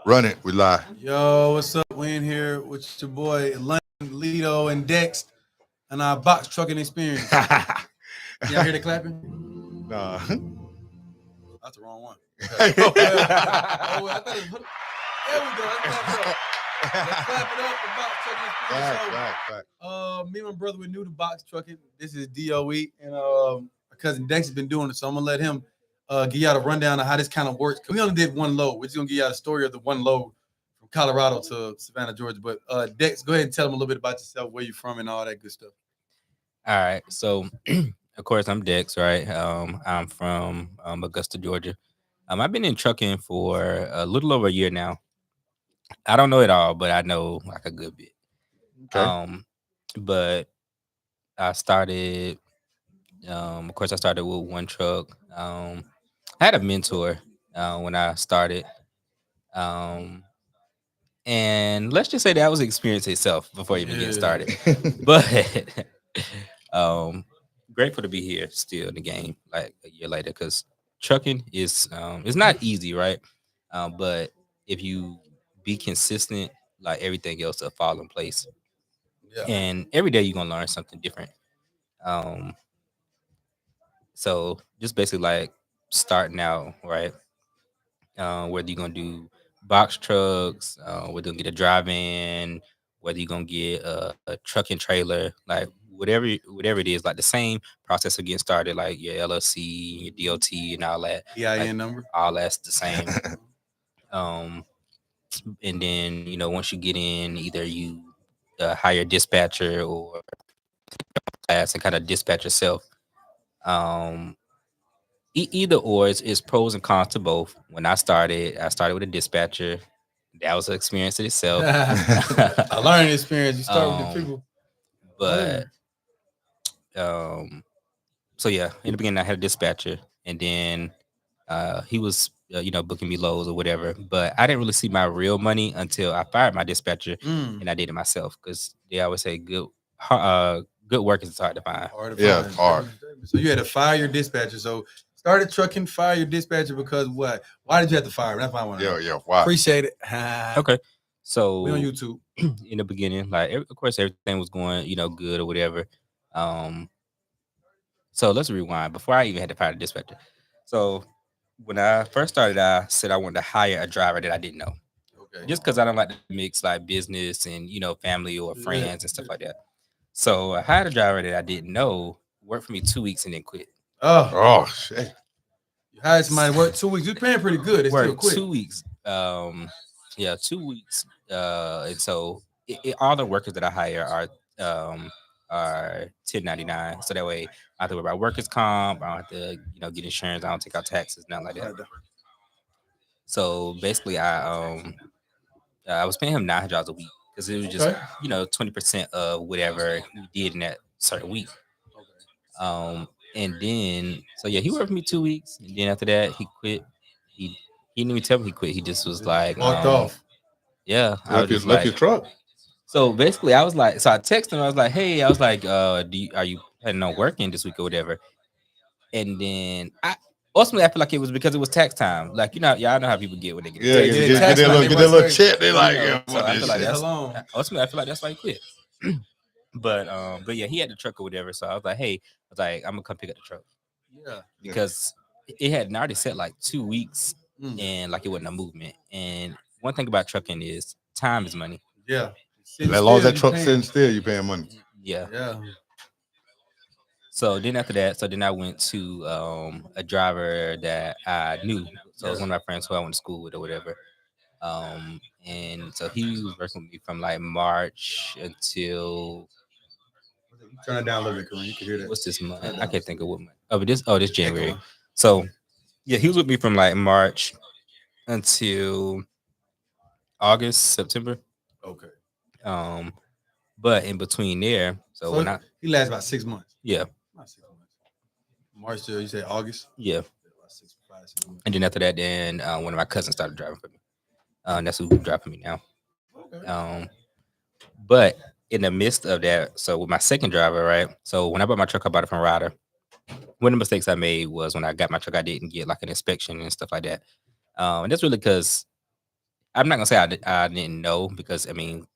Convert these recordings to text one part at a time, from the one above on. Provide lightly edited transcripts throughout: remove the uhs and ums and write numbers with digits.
Run it. We live. Yo, what's up? We in here with your boy London, Leedoe, and Dex, and our box trucking experience. Y'all hear the clapping? Nah. That's the wrong one. Okay. Oh, I thought it was. There we go. Let's clap it up. Let's clap it up. The box trucking experience. Me and my brother, we're new to box trucking. This is DOE, and my cousin Dex has been doing it, so I'm gonna let him give y'all a rundown of how this kind of works. We only did one load. We're just gonna give y'all the story of the one load from Colorado to Savannah, Georgia. But Dex, go ahead and tell them a little bit about yourself, where you're from, and all that good stuff. All right. So, of course, I'm Dex, right? I'm from Augusta, Georgia. I've been in trucking for a little over a year now. I don't know it all, but I know like a good bit. Okay. But I started, of course, I started with one truck. I had a mentor when I started. Um, and let's just say that was the experience itself before even getting started. But um, grateful to be here still in the game like a year later because trucking is it's not easy, right? But if you be consistent, like everything else will fall in place. Yeah. And every day you're gonna learn something different. Um, so just basically like starting out, right? Whether you're gonna do box trucks, whether you're gonna get a drive in, whether you're gonna get a truck and trailer, like whatever it is, like the same process of getting started, like your LLC, your DOT, and all that. Like EIN number. all that's the same. Um, and then once you get in, either you hire a dispatcher or class and kind of dispatch yourself. Um, either or is pros and cons to both. When I started with a dispatcher. That was an experience in itself. A learning experience. You start with the Um, people. but so yeah, in the beginning I had a dispatcher, and then he was booking me loads or whatever. But I didn't really see my real money until I fired my dispatcher and I did it myself because they always say good work is hard to find. Hard to Yeah, find. hard. So you had to fire your dispatcher. So started trucking, fire your dispatcher because what? Why did you have to fire him? That's what I want to know. Yeah. Why? Appreciate it. Okay, so We on YouTube. in the beginning, like of course everything was going good or whatever. Um, so let's rewind before I even had to fire the dispatcher. So when I first started, I said I wanted to hire a driver that I didn't know. Okay. Just because I don't like to mix like business and family or friends and stuff like that. So I hired a driver that I didn't know, worked for me 2 weeks and then quit. Oh shit. You hired somebody to work 2 weeks. You're paying pretty good. They still Worked quit. 2 weeks. Yeah, 2 weeks. And so all the workers that I hire are 1099. So that way I don't have to worry about workers comp. I don't have to get insurance. I don't take out taxes, nothing like that. So basically, I was paying him $900 a week because it was just 20% of whatever he did in that certain week. And then so yeah, he worked for me 2 weeks, and then after that he quit. He didn't even tell me he quit. He just was like Walked off. Yeah, I was just Left like your truck. so basically I was like, so I texted him. I was like, hey, I was like, are you planning on working this week or whatever? And then I ultimately I feel like it was because it was tax time. Like y'all know how people get when they get Yeah, tax. get their little check. They like, So I feel like shit. that's ultimately I feel like that's why he quit. But yeah, he had the truck or whatever. So I was like, hey, I was like, I'm gonna come pick up the truck. Yeah. Because it had already set like 2 weeks and like it wasn't a movement. And one thing about trucking is time is money. Yeah. As long as that truck's sitting still, you paying money. Yeah. Yeah. So then after that, so then I went to a driver that I knew. So it was one of my friends who I went to school with or whatever. And so he was working with me from like March until Turn it down a little bit, Kareem. You can hear that. what's this month? I can't think of what month. Oh, but this January. So yeah, he was with me from like March until August, September. Okay. But in between there, so when he lasts about 6 months. Yeah. Not 6 months. March till you say August? Yeah. About 6 months. And then after that, then one of my cousins started driving for me. That's who drives for me now. Okay. But in the midst of that, so with my second driver, right? So when I bought my truck, I bought it from Ryder. One of the mistakes I made was when I got my truck, I didn't get like an inspection and stuff like that. And that's really because I'm not gonna say I didn't know because I mean,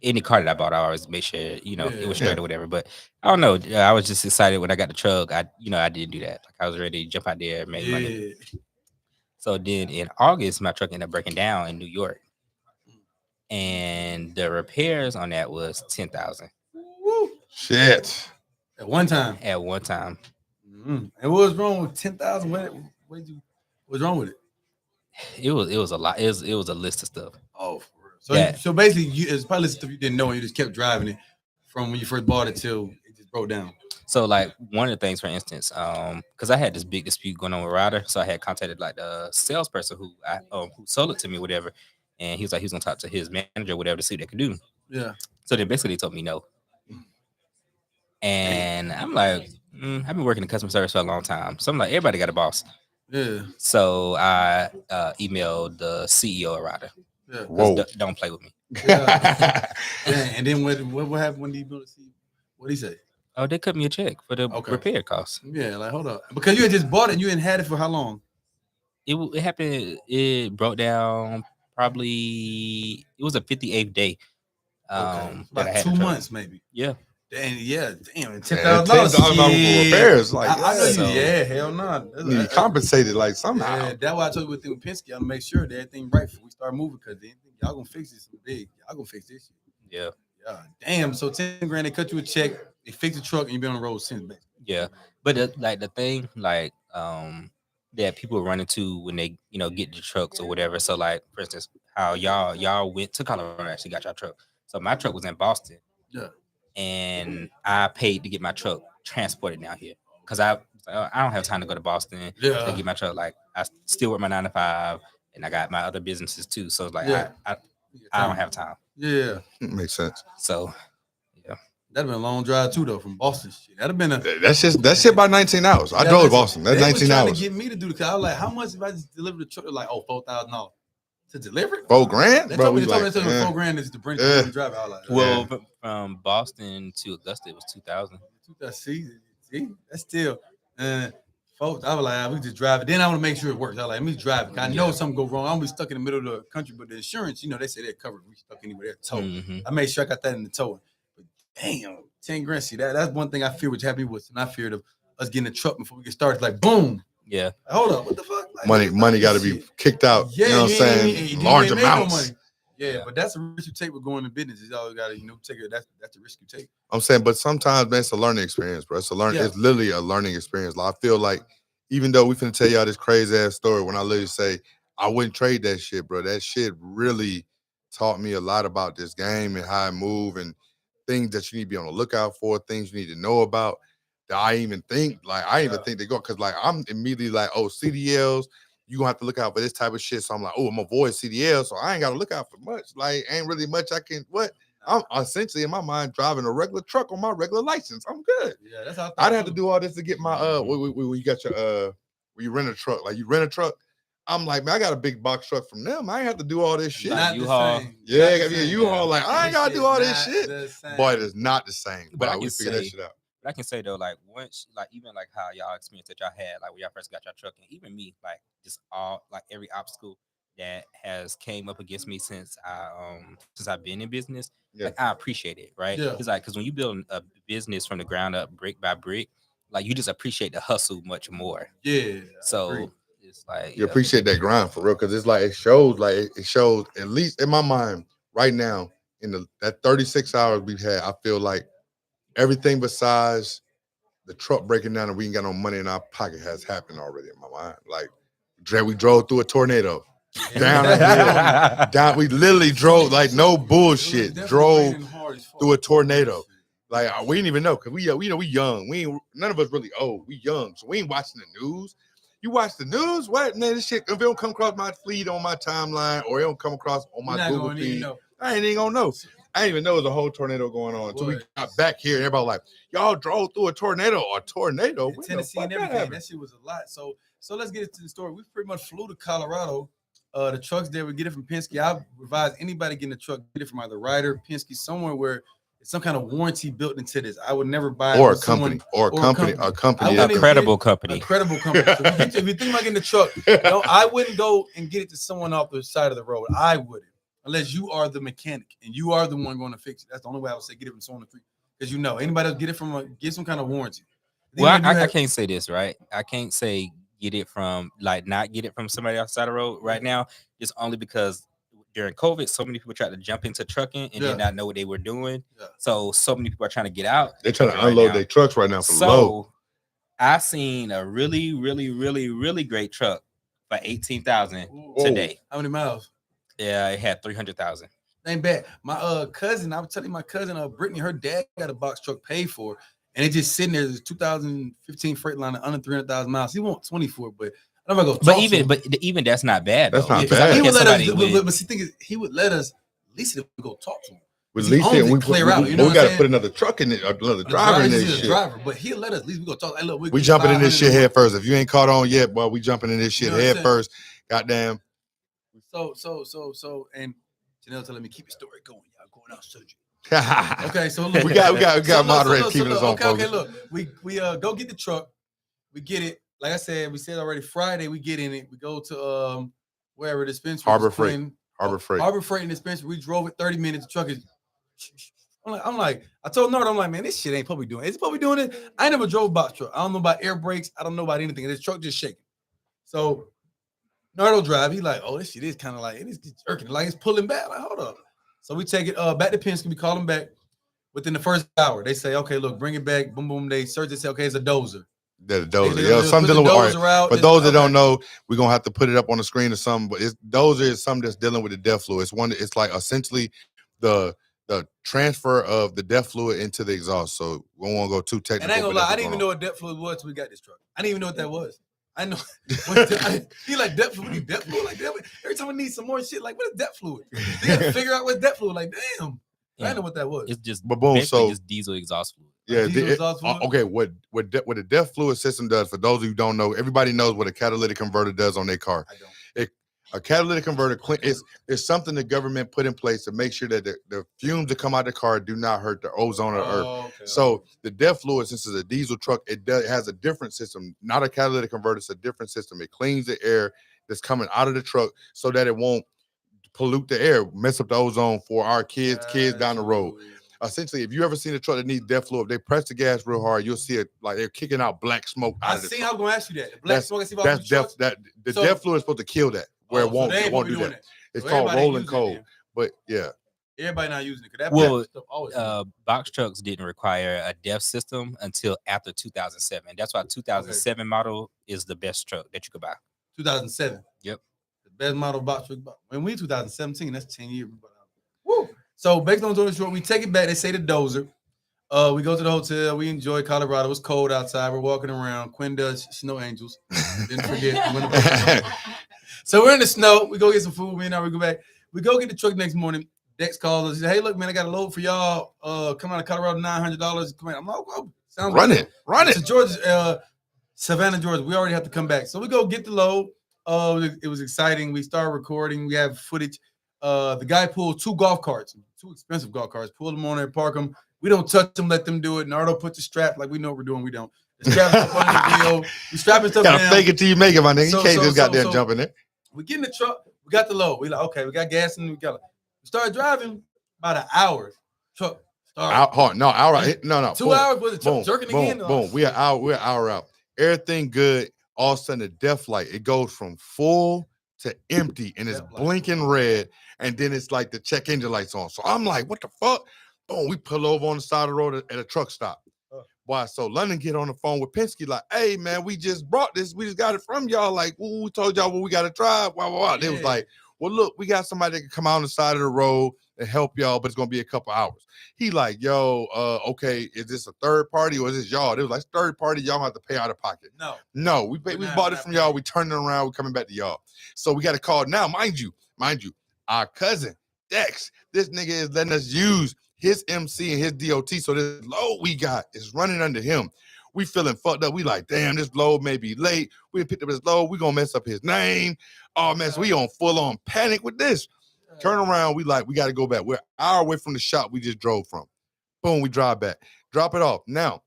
any car that I bought, I always make sure it was straight or whatever. But I don't know. I was just excited when I got the truck. I didn't do that. Like I was ready to jump out there and make money. So then in August, my truck ended up breaking down in New York, and the repairs on that was 10,000. Shit. At one time. At one time. And what was wrong with 10,000? What's wrong with it? It was a lot. It was a list of stuff. Oh, for real. So basically, it's probably stuff you didn't know, and you just kept driving it from when you first bought it till it just broke down. So like one of the things, for instance, because I had this big dispute going on with Ryder, so I had contacted like the salesperson who sold it to me, whatever, and he was like he was gonna talk to his manager, whatever, to see what they could do. Yeah. So they basically told me no, and I'm like, I've been working in customer service for a long time, so I'm like, everybody got a boss. Yeah. So I emailed the CEO of Ryder. Yeah. Whoa. Don't play with me. Yeah. And then what happened when you built the what did he say? Oh, they cut me a check for the repair costs. Yeah, like hold up, because you had just bought it and you hadn't had it for how long? It happened. It broke down. Probably it was a 58th day. About 2 months maybe. Yeah. And damn, $10,000 for repairs. Like, I know you. Hell no. You need compensated like somehow. Yeah, that's why I told you with the Penske. I'm gonna make sure that everything right before we start moving, because y'all gonna fix this big. Y'all gonna fix this shit. Yeah. Yeah. Damn. So 10 grand, they cut you a check. They fix the truck, and you've been on the road since. Basically. Yeah, but the thing that people run into when they get the trucks or whatever. So like for instance, how y'all went to Colorado and actually got your truck. So my truck was in Boston. Yeah. And I paid to get my truck transported down here because I don't have time to go to Boston to get my truck. Like I still work my 9 to 5, and I got my other businesses too. So it's like I don't have time. Yeah, makes sense. So that'd been a long drive too, though, from Boston. Shit, that'd have been that shit about 19 hours. I drove to Boston. That's 19 hours. To get me to do the car. I was like, how much if I just deliver the truck? Like, $4,000 to deliver it. $4,000, they bro. Told me $4,000 is to bring the driver. I was like, well, from Boston to Augusta, it was 2,000. See, that's still. Folks, I was like, we just drive it. Then I want to make sure it works. I was like, let me drive it. I know something go wrong. I'm gonna be stuck in the middle of the country, but the insurance, they say they're covered. We stuck anywhere, they're towed. Mm-hmm. I made sure I got that in the towing. But damn, 10 grand. See, that's one thing I fear which happened with, and I feared of us getting a truck before we get started. Like, boom. Yeah. Hold up, what the fuck? Like, money got to be kicked out. Yeah, you know what I'm saying? Large amounts. No money. Yeah, but that's a risk you take with going to business. You always got to, take it. That's the risk you take. I'm saying, but sometimes, man, it's a learning experience, bro. It's literally a learning experience. Like, I feel like, even though we finna tell y'all this crazy ass story, when I literally say I wouldn't trade that shit, bro. That shit really taught me a lot about this game and how I move and things that you need to be on the lookout for, things you need to know about. That I even think they go, because like I'm immediately like, oh, CDLs, you gonna have to look out for this type of shit. So I'm like, oh, I'm avoid CDL, so I ain't gotta look out for much. Like, ain't really much I can I'm essentially in my mind driving a regular truck on my regular license. I'm good. Yeah, that's how I'd have to do all this to get my when you got your when you rent a truck, like you rent a truck. I'm like, man, I got a big box truck from them. I ain't have to do all this shit. Not U-Haul. U-Haul. Like, I ain't gotta do all this shit. Boy, it is not the same. But we figure that shit out. But I can say though, like once, like even like how y'all experience that y'all had, like when y'all first got your truck, and even me, like just all like every obstacle that has came up against me since I've been in business, like I appreciate it, right? Yeah. It's like because when you build a business from the ground up, brick by brick, like you just appreciate the hustle much more. Yeah. So it's like you appreciate that grind for real, because it's like it shows at least in my mind right now in that 36 hours we've had. I feel like everything besides the truck breaking down and we ain't got no money in our pocket has happened already in my mind. Like we drove through a tornado. Down a hill. We literally drove like no bullshit. Drove through a tornado. Like we didn't even know, because we young. None of us really old. We young, so we ain't watching the news. You watch the news? What, man? This shit, if it don't come across my feed on my timeline or it don't come across on my Google feed, I ain't even gonna know. I didn't even know there was a whole tornado going on until we got back here. And everybody like, y'all drove through a tornado. In Tennessee and everything. That shit was a lot. So let's get into the story. We pretty much flew to Colorado. The trucks there, we get it from Penske. I advise anybody getting a truck, get it from either Ryder, Penske, somewhere where some kind of warranty built into this. I would never buy or a company. A company. A credible company. A credible company. So if you think about getting the truck, I wouldn't go and get it to someone off the side of the road. I wouldn't, unless you are the mechanic and you are the one going to fix it. That's the only way I would say get it from someone on the street. Because anybody else get it from get some kind of warranty. Well, I can't say this, right? I can't say get it from not get it from somebody outside the road right now. Just only because during COVID, so many people tried to jump into trucking and did not know what they were doing. Yeah. So many people are trying to get out. They're trying to unload their trucks right now for low. I seen a really, really, really, really great truck for $18,000 today. How many miles? Yeah, it had 300,000. Ain't bad. My cousin, I was telling my cousin, Brittany, her dad got a box truck paid for, and it's just sitting there. It's 2015 Freightliner under 300,000 miles. He wants 20 for it, but I'm not gonna. But even that's not bad. That's not bad. He would let us. But the thing is, he would let us at least if we go talk to him. With least we clear out. We got to put another truck in it, another driver in this shit. Driver, but he'll let us. At least we go talk. Hey, look, we jumping in this shit head first. If you ain't caught on yet, boy, we jumping in this shit head first. Goddamn. So, and Janelle telling me keep the story going. Y'all going out surgery. Okay, so look, we got moderators keeping us on focus. Okay, look, we go get the truck. We get it. Like I said, we said already Friday. We get in it. We go to wherever the dispensary. Harbor Freight and dispensary. We drove it 30 minutes. The truck is. I'm like, I told Nard, I'm like, man, this shit ain't probably doing it. Is it probably doing it? I never drove a box truck. I don't know about air brakes. I don't know about anything. This truck just shaking. So Nardo drive. He like, oh, this shit is kind of like, it is jerking. Like it's pulling back. Like, hold up. So we take it back to Penske. We call them back within the first hour. They say, okay, look, bring it back. Boom, boom. They search and say, okay, it's a dozer. The dozer. Some dealing with out. For those that don't know, we're gonna have to put it up on the screen or something. But dozer is something that's dealing with the DEF fluid. It's like essentially the transfer of the DEF fluid into the exhaust. So we don't want to go too technical. And I ain't gonna lie, I didn't even know what DEF fluid was until we got this truck. I didn't even know what that was. I know. He like DEF fluid. We need DEF fluid. Like every time we need some more shit, like what is DEF fluid? They gotta figure out what's DEF fluid. Like damn. I didn't know what that was. It's just just diesel exhaust fluid. Yeah. Okay. What the DEF fluid system does, for those of you who don't know, everybody knows what a catalytic converter does on their car. I don't. A catalytic converter is something the government put in place to make sure that the fumes that come out of the car do not hurt the ozone of the earth. Okay. So the DEF fluid, since it's a diesel truck, it has a different system, not a catalytic converter. It's a different system. It cleans the air that's coming out of the truck so that it won't pollute the air, mess up the ozone for our kids down the road. Essentially, if you ever seen a truck that needs DEF fluid, if they press the gas real hard, you'll see it like they're kicking out black smoke out of the truck. I was going to ask you that. Black smoke. That's the DEF fluid is supposed to kill that. Where it won't do that. It's called rolling cold. But yeah. Everybody not using it. Box trucks didn't require a DEF system until after 2007. That's why 2007 model is the best truck that you could buy. 2007. Yep. The best model box truck. When we 2017, that's 10 years. Woo. So based on the short, we take it back. They say the dozer. We go to the hotel. We enjoy Colorado. It was cold outside. We're walking around. Quinn does Snow Angels. Didn't forget. So we're in the snow. We go get some food. Me and I, we go back. We go get the truck next morning. Dex calls us. He said, hey, look, man, I got a load for y'all. Come out of Colorado, $900. Come in. I'm like, oh, sounds run good. Run it. So Georgia, Savannah, Georgia. We already have to come back. So we go get the load. It was exciting. We start recording. We have footage. The guy pulled two expensive golf carts. Pulled them on there, park them. We don't touch them, let them do it. Nardo put the strap like we know what we're doing. We don't. The strap up on the deal. We strapping stuff down. Gotta fake it till you make it, my nigga. You can't just goddamn jump in there. We get in the truck. We got the load. We like, okay, we got gas and we start driving about an hour. Truck started. No, hour. No. 2 hours was the truck jerking again. Boom. We're an hour out. Everything good. All of a sudden, the DEF light, it goes from full to empty and it's blinking red. And then it's like the check engine lights on. So I'm like, what the fuck? Boom, we pull over on the side of the road at a truck stop. Boy, so London get on the phone with Penske like, hey, man, we just brought this. We just got it from y'all. Like, we told y'all what we got to drive. Blah, blah, blah. They was like, well, look, we got somebody that can come out on the side of the road and help y'all, but it's going to be a couple hours. He like, yo, okay, is this a third party or is this y'all? They was like, third party, y'all have to pay out of pocket. No, we bought it from y'all. We turned it around. We're coming back to y'all. So we got to call now, mind you, our cousin, Dex, this nigga is letting us use his MC and his DOT, so this load we got is running under him. We feeling fucked up. We like, damn, this load may be late. We picked up his load. We gonna mess up his name. Oh, man, so we on full-on panic with this. Turn around, we got to go back. We're an hour away from the shop we just drove from. Boom, we drive back. Drop it off. Now,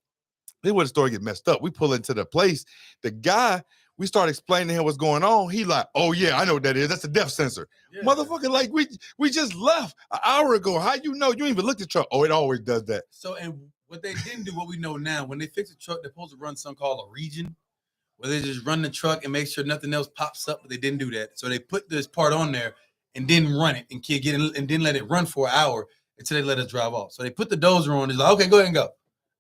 this is where the story get messed up. We pull into the place. The guy, we start explaining to him what's going on. He like, oh yeah, I know what that is. That's a depth sensor. Yeah. Motherfucker, like we just left an hour ago. How you know? You ain't even looked at the truck. Oh, it always does that. So, and what they didn't do, what we know now, when they fix the truck, they're supposed to run something called a region, where they just run the truck and make sure nothing else pops up, but they didn't do that. So they put this part on there and didn't run it and didn't let it run for an hour until they let us drive off. So they put the dozer on. It's like, okay, go ahead and go.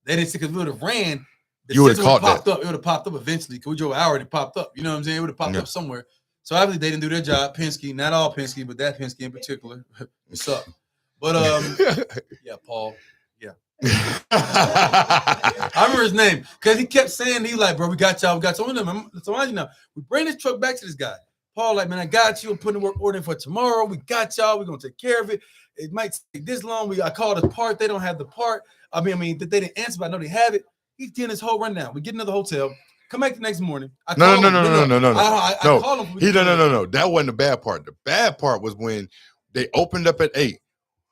They didn't see, because we would have ran. You would have caught popped that. Up. It would have popped up eventually. Because we drove an hour and it popped up. You know what I'm saying? It would have popped up somewhere. So obviously they didn't do their job. Penske, not all Penske, but that Penske in particular. What's up? But yeah, Paul. Yeah. I remember his name because he kept saying, he like, bro, we got y'all. So imagine now, we bring this truck back to this guy. Paul, like, man, I got you. I'm putting the work order in for tomorrow. We got y'all. We're gonna take care of it. It might take this long. I called the part. They don't have the part. I mean, that they didn't answer, but I know they have it. He's getting this whole rundown. We get another hotel. Come back the next morning. No. I call him. No. That wasn't the bad part. The bad part was when they opened up at 8.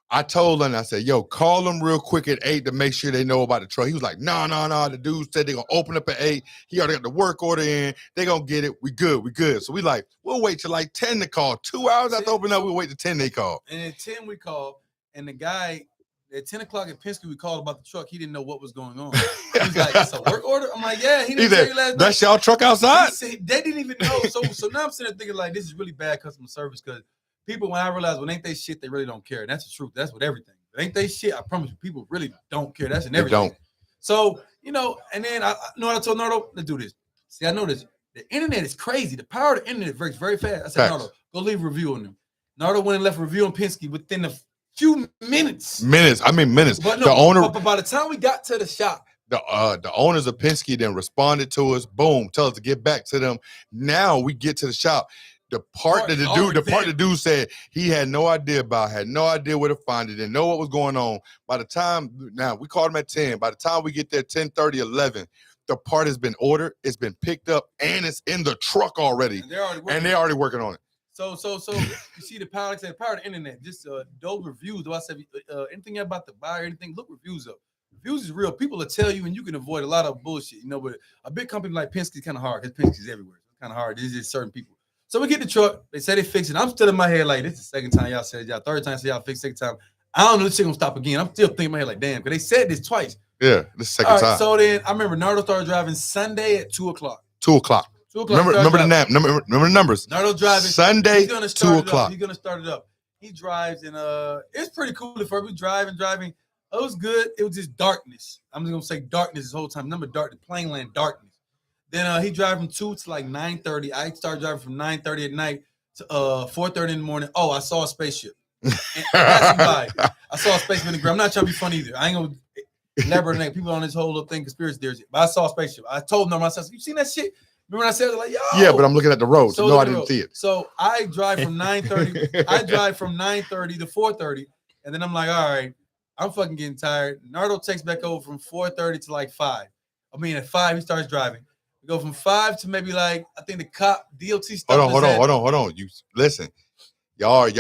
I told him, I said, yo, call them real quick at 8 to make sure they know about the truck. He was like, no. The dude said they're going to open up at 8. He already got the work order in. They're going to get it. We good. So we like, we'll wait till like 10 to call. 2 hours after opening up, we'll wait till 10 they call. And at 10 we called, and the guy, at 10 o'clock at Penske, we called about the truck. He didn't know what was going on. He was like, it's a work order? I'm like, yeah. He didn't say last night. That's y'all truck outside? They didn't even know. So now I'm sitting there thinking like, this is really bad customer service because people, when I realize when ain't they shit, they really don't care. And that's the truth. That's what everything. If ain't they shit, I promise you, people really don't care. That's in everything. They don't. So, you know, and then I know what I told Nardo, let's do this. See, I know this. The internet is crazy. The power of the internet works very fast. I said, Nardo, go leave a review on them. Nardo went and left a review on Penske within a few minutes. I mean minutes. But no, the owner, but by the time we got to the shop, the owners of Penske then responded to us. Boom, tell us to get back to them. Now we get to the shop. The part the dude said he had no idea about, had no idea where to find it, didn't know what was going on. By the time, now we called him at 10. By the time we get there, 10:30, 11, the part has been ordered, it's been picked up, and it's in the truck already. And they're already working on it. So you see the power, like I said, the power of the internet. Just those reviews. Though I said anything about the buyer, anything, look reviews up. Reviews is real. People will tell you, and you can avoid a lot of bullshit. You know, but a big company like Penske is kind of hard because Penske's everywhere. It's kind of hard. It's just certain people. So we get the truck. They say they fix it. I'm still in my head like, this is the second time y'all said y'all, third time said y'all fix, second time. I don't know this shit gonna stop again. I'm still thinking in my head like, damn, because they said this twice. Yeah, this second time. So then I remember Nardo started driving Sunday at 2 o'clock. 2 o'clock. 2 o'clock. Remember the numbers. Nardo driving Sunday, 2 o'clock. He's gonna start it up. He drives and it's pretty cool at first. We driving. It was good. It was just darkness. I'm just gonna say darkness this whole time. Number dark, the plain land darkness. Then he drive from 2 to like 9:30. I started driving from 9:30 at night to 4:30 in the morning. Oh, I saw a spaceship. I saw a spaceship in the ground. I'm not trying to be funny either. I ain't gonna elaborate. People on this whole little thing, conspiracy theories. But I saw a spaceship. I told them, I said, you seen that shit? Remember when I said, like, yo. Yeah, but I'm looking at the road, so no, I didn't see it. So I drive from 9:30. I drive from 9:30 to 4:30. And then I'm like, all right, I'm fucking getting tired. Nardo takes back over from 4:30 to like 5. I mean, at 5, he starts driving. We go from 5 to maybe like, I think the cop, DOT stuff. Hold on. You listen. Y'all, if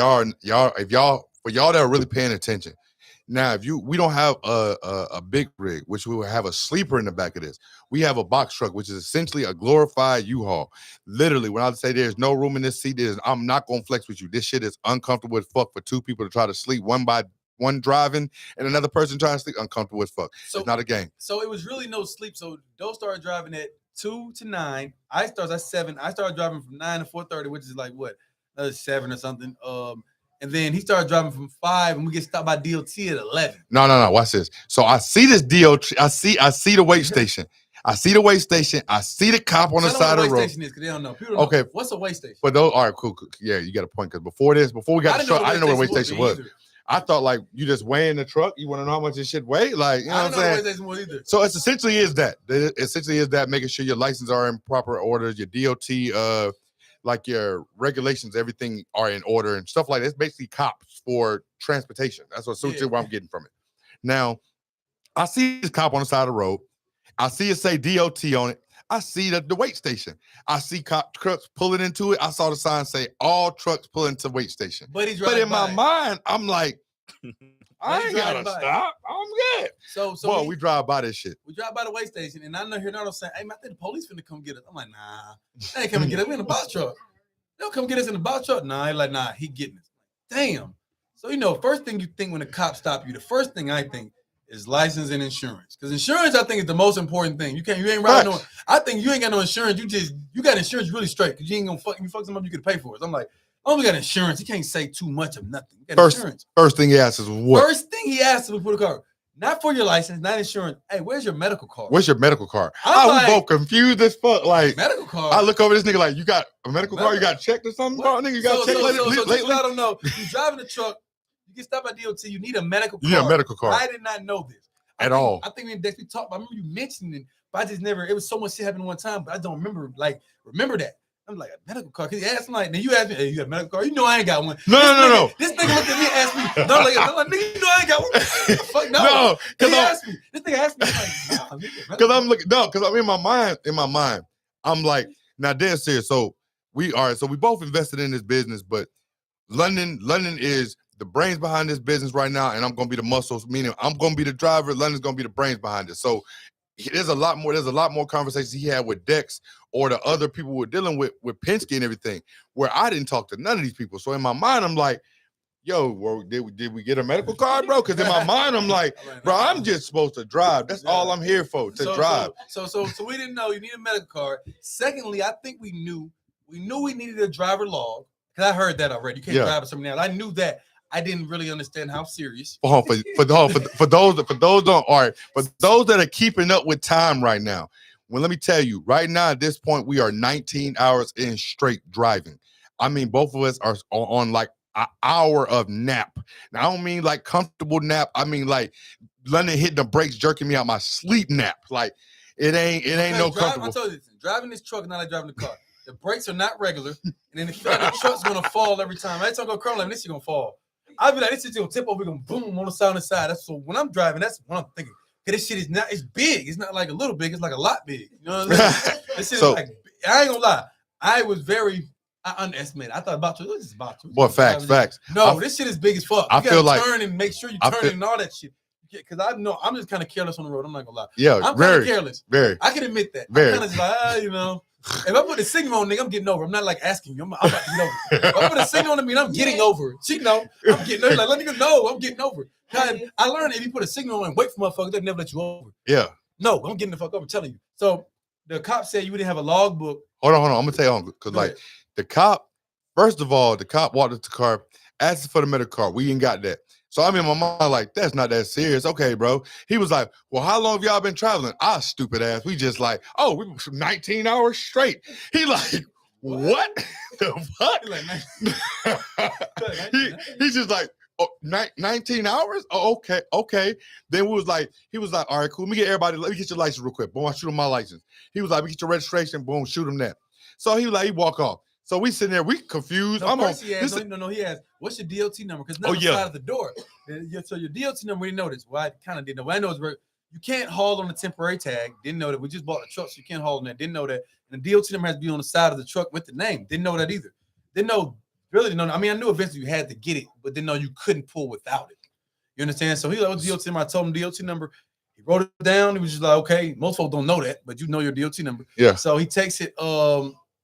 y'all, for y'all that are really paying attention. Now, we don't have a big rig, which we will have a sleeper in the back of this. We have a box truck, which is essentially a glorified U-Haul. Literally, when I say there's no room in this seat, I'm not gonna flex with you. This shit is uncomfortable as fuck for 2 people to try to sleep, one driving and another person trying to sleep. Uncomfortable as fuck. So, it's not a game. So it was really no sleep. So Doe started driving at 2 to 9. I started at 7. I started driving from 9 to 4:30, which is like what, another 7 or something. And then he started driving from 5, and we get stopped by DOT at 11. No. Watch this. So I see this DOT. I see the weight station. I see the weigh station. I see the cop on the side of the road. What station is, because they don't know. People don't know. What's a weigh station? But those, all right, cool. Yeah, you got a point. Because before we got the truck, I didn't know what a weigh station was. I thought like you just weigh in the truck. You want to know how much this shit weigh? Like, you know what I'm saying? Weigh station was either. So it's essentially is that. Making sure your license are in proper order, your DOT, like your regulations, everything are in order and stuff like that. It's basically cops for transportation. That's what what I'm getting from it. Now, I see this cop on the side of the road. I see it say DOT on it. I see the weight station. I see cop trucks pulling into it. I saw the sign say all trucks pull into weight station. But in my mind, I'm like, I ain't gotta stop. I'm good. So we drive by this shit. We drive by the way station, and I know Hernando saying, "Hey, man, I think the police finna come get us." I'm like, "Nah, they ain't coming get us. We in the box truck. They'll come get us in the box truck." Nah, he's like, "Nah, he getting us." Damn. So first thing you think when the cops stop you, the first thing I think is license and insurance, because insurance I think is the most important thing. You ain't riding no. I think you ain't got no insurance. You got insurance really straight, because you ain't gonna fuck someone up, you could pay for it. So I'm like, oh, we got insurance. You can't say too much of nothing. You got insurance. First thing he asks is what? First thing he asks is we put a car. Not for your license, not insurance. Hey, where's your medical card? Where's your medical card? We both confused as fuck. Like, medical card. I look over this nigga like, you got a medical card? You got checked or something? Nigga, you got checked lately? I don't know. You driving the truck. You get stopped by DOT. You need a medical card. You need a medical card. I did not know this at all. I think we talked. I remember you mentioning it, but I just never. It was so much shit happened one time, but I don't remember that. I'm like, a medical card? Because he asked me, like, then you asked me, hey, you got a medical card? You know I ain't got one. No. This nigga looked at me and asked me, I'm like, nigga, you know I ain't got one. Fuck no. Because he asked me. This nigga asked me, I'm like, nah. Because I'm looking, no, because I'm in my mind, I'm like, now dead serious. So we both invested in this business, but London is the brains behind this business right now, and I'm going to be the muscles, meaning I'm going to be the driver, London's going to be the brains behind it. So there's a lot more conversations he had with Dex or the other people we're dealing with Penske and everything, where I didn't talk to none of these people. So in my mind, I'm like, yo, well, did we get a medical card, bro? Because in my mind, I'm like, bro, I'm just supposed to drive. That's all I'm here for, to drive. So we didn't know you need a medical card. Secondly, I think we knew we needed a driver log, because I heard that already. You can't drive with somebody else. I knew that. I didn't really understand how serious. For those that are keeping up with time right now, well, let me tell you, right now at this point, we are 19 hours in straight driving. I mean, both of us are on like an hour of nap. Now, I don't mean like comfortable nap. I mean like London hitting the brakes, jerking me out my sleep nap. Like it ain't no comfortable. I told you, driving this truck, not like driving the car. The brakes are not regular, and then the truck's gonna fall every time. Every time I go curl, like this is gonna fall. I'll be like, this is gonna tip over, gonna boom on the side. That's so when I'm driving, that's what I'm thinking. Cause this shit is not, it's big. It's not like a little big, it's like a lot big. You know what I'm saying? This shit is like, I ain't gonna lie. I underestimated. I thought about you. This is about you. Boy, facts. No, this shit is big as fuck. I feel like turn and make sure you turn and all that shit. Because I know I'm just kind of careless on the road. I'm not gonna lie. Yeah, I'm kind of careless. Very. I can admit that. Very. I'm kind of just like, if I put a signal on, nigga, I'm getting over. I'm not like asking you. I'm about to get over. If I put a signal on me, I'm getting over it. She know I'm getting over. Like, let nigga know I'm getting over it. I learned if you put a signal on and wait for motherfuckers, they'll never let you over. Yeah. No, I'm getting the fuck over. I'm telling you. So the cop said you didn't have a log book. Hold on. I'm gonna tell you, because like the cop, first of all, the cop walked up to the car, asked for the medical card. We ain't got that. So I'm in my mind like, that's not that serious. Okay, bro. He was like, well, how long have y'all been traveling? Our stupid ass. We just like, oh, we 19 hours straight. He like, what the fuck? He's just like, oh, 19 hours? Oh, okay. Then he was like, all right, cool. Let me get your license real quick. Boom, I shoot him my license. He was like, we get your registration. Boom, shoot him that. So he walk off. So we sitting there, we confused. He asked, what's your DOT number? Because now on the side of the door. So your DOT number, we didn't know this. Well, I kind of didn't know. What I know is you can't haul on the temporary tag. Didn't know that. We just bought a truck, so you can't haul on that. Didn't know that. And the DOT number has to be on the side of the truck with the name. Didn't know that either. Didn't know. I mean, I knew eventually you had to get it, but didn't know you couldn't pull without it. You understand? So he like, what's DOT number? I told him DOT number. He wrote it down. He was just like, okay, most folks don't know that, but you know your DOT number. Yeah. So he takes it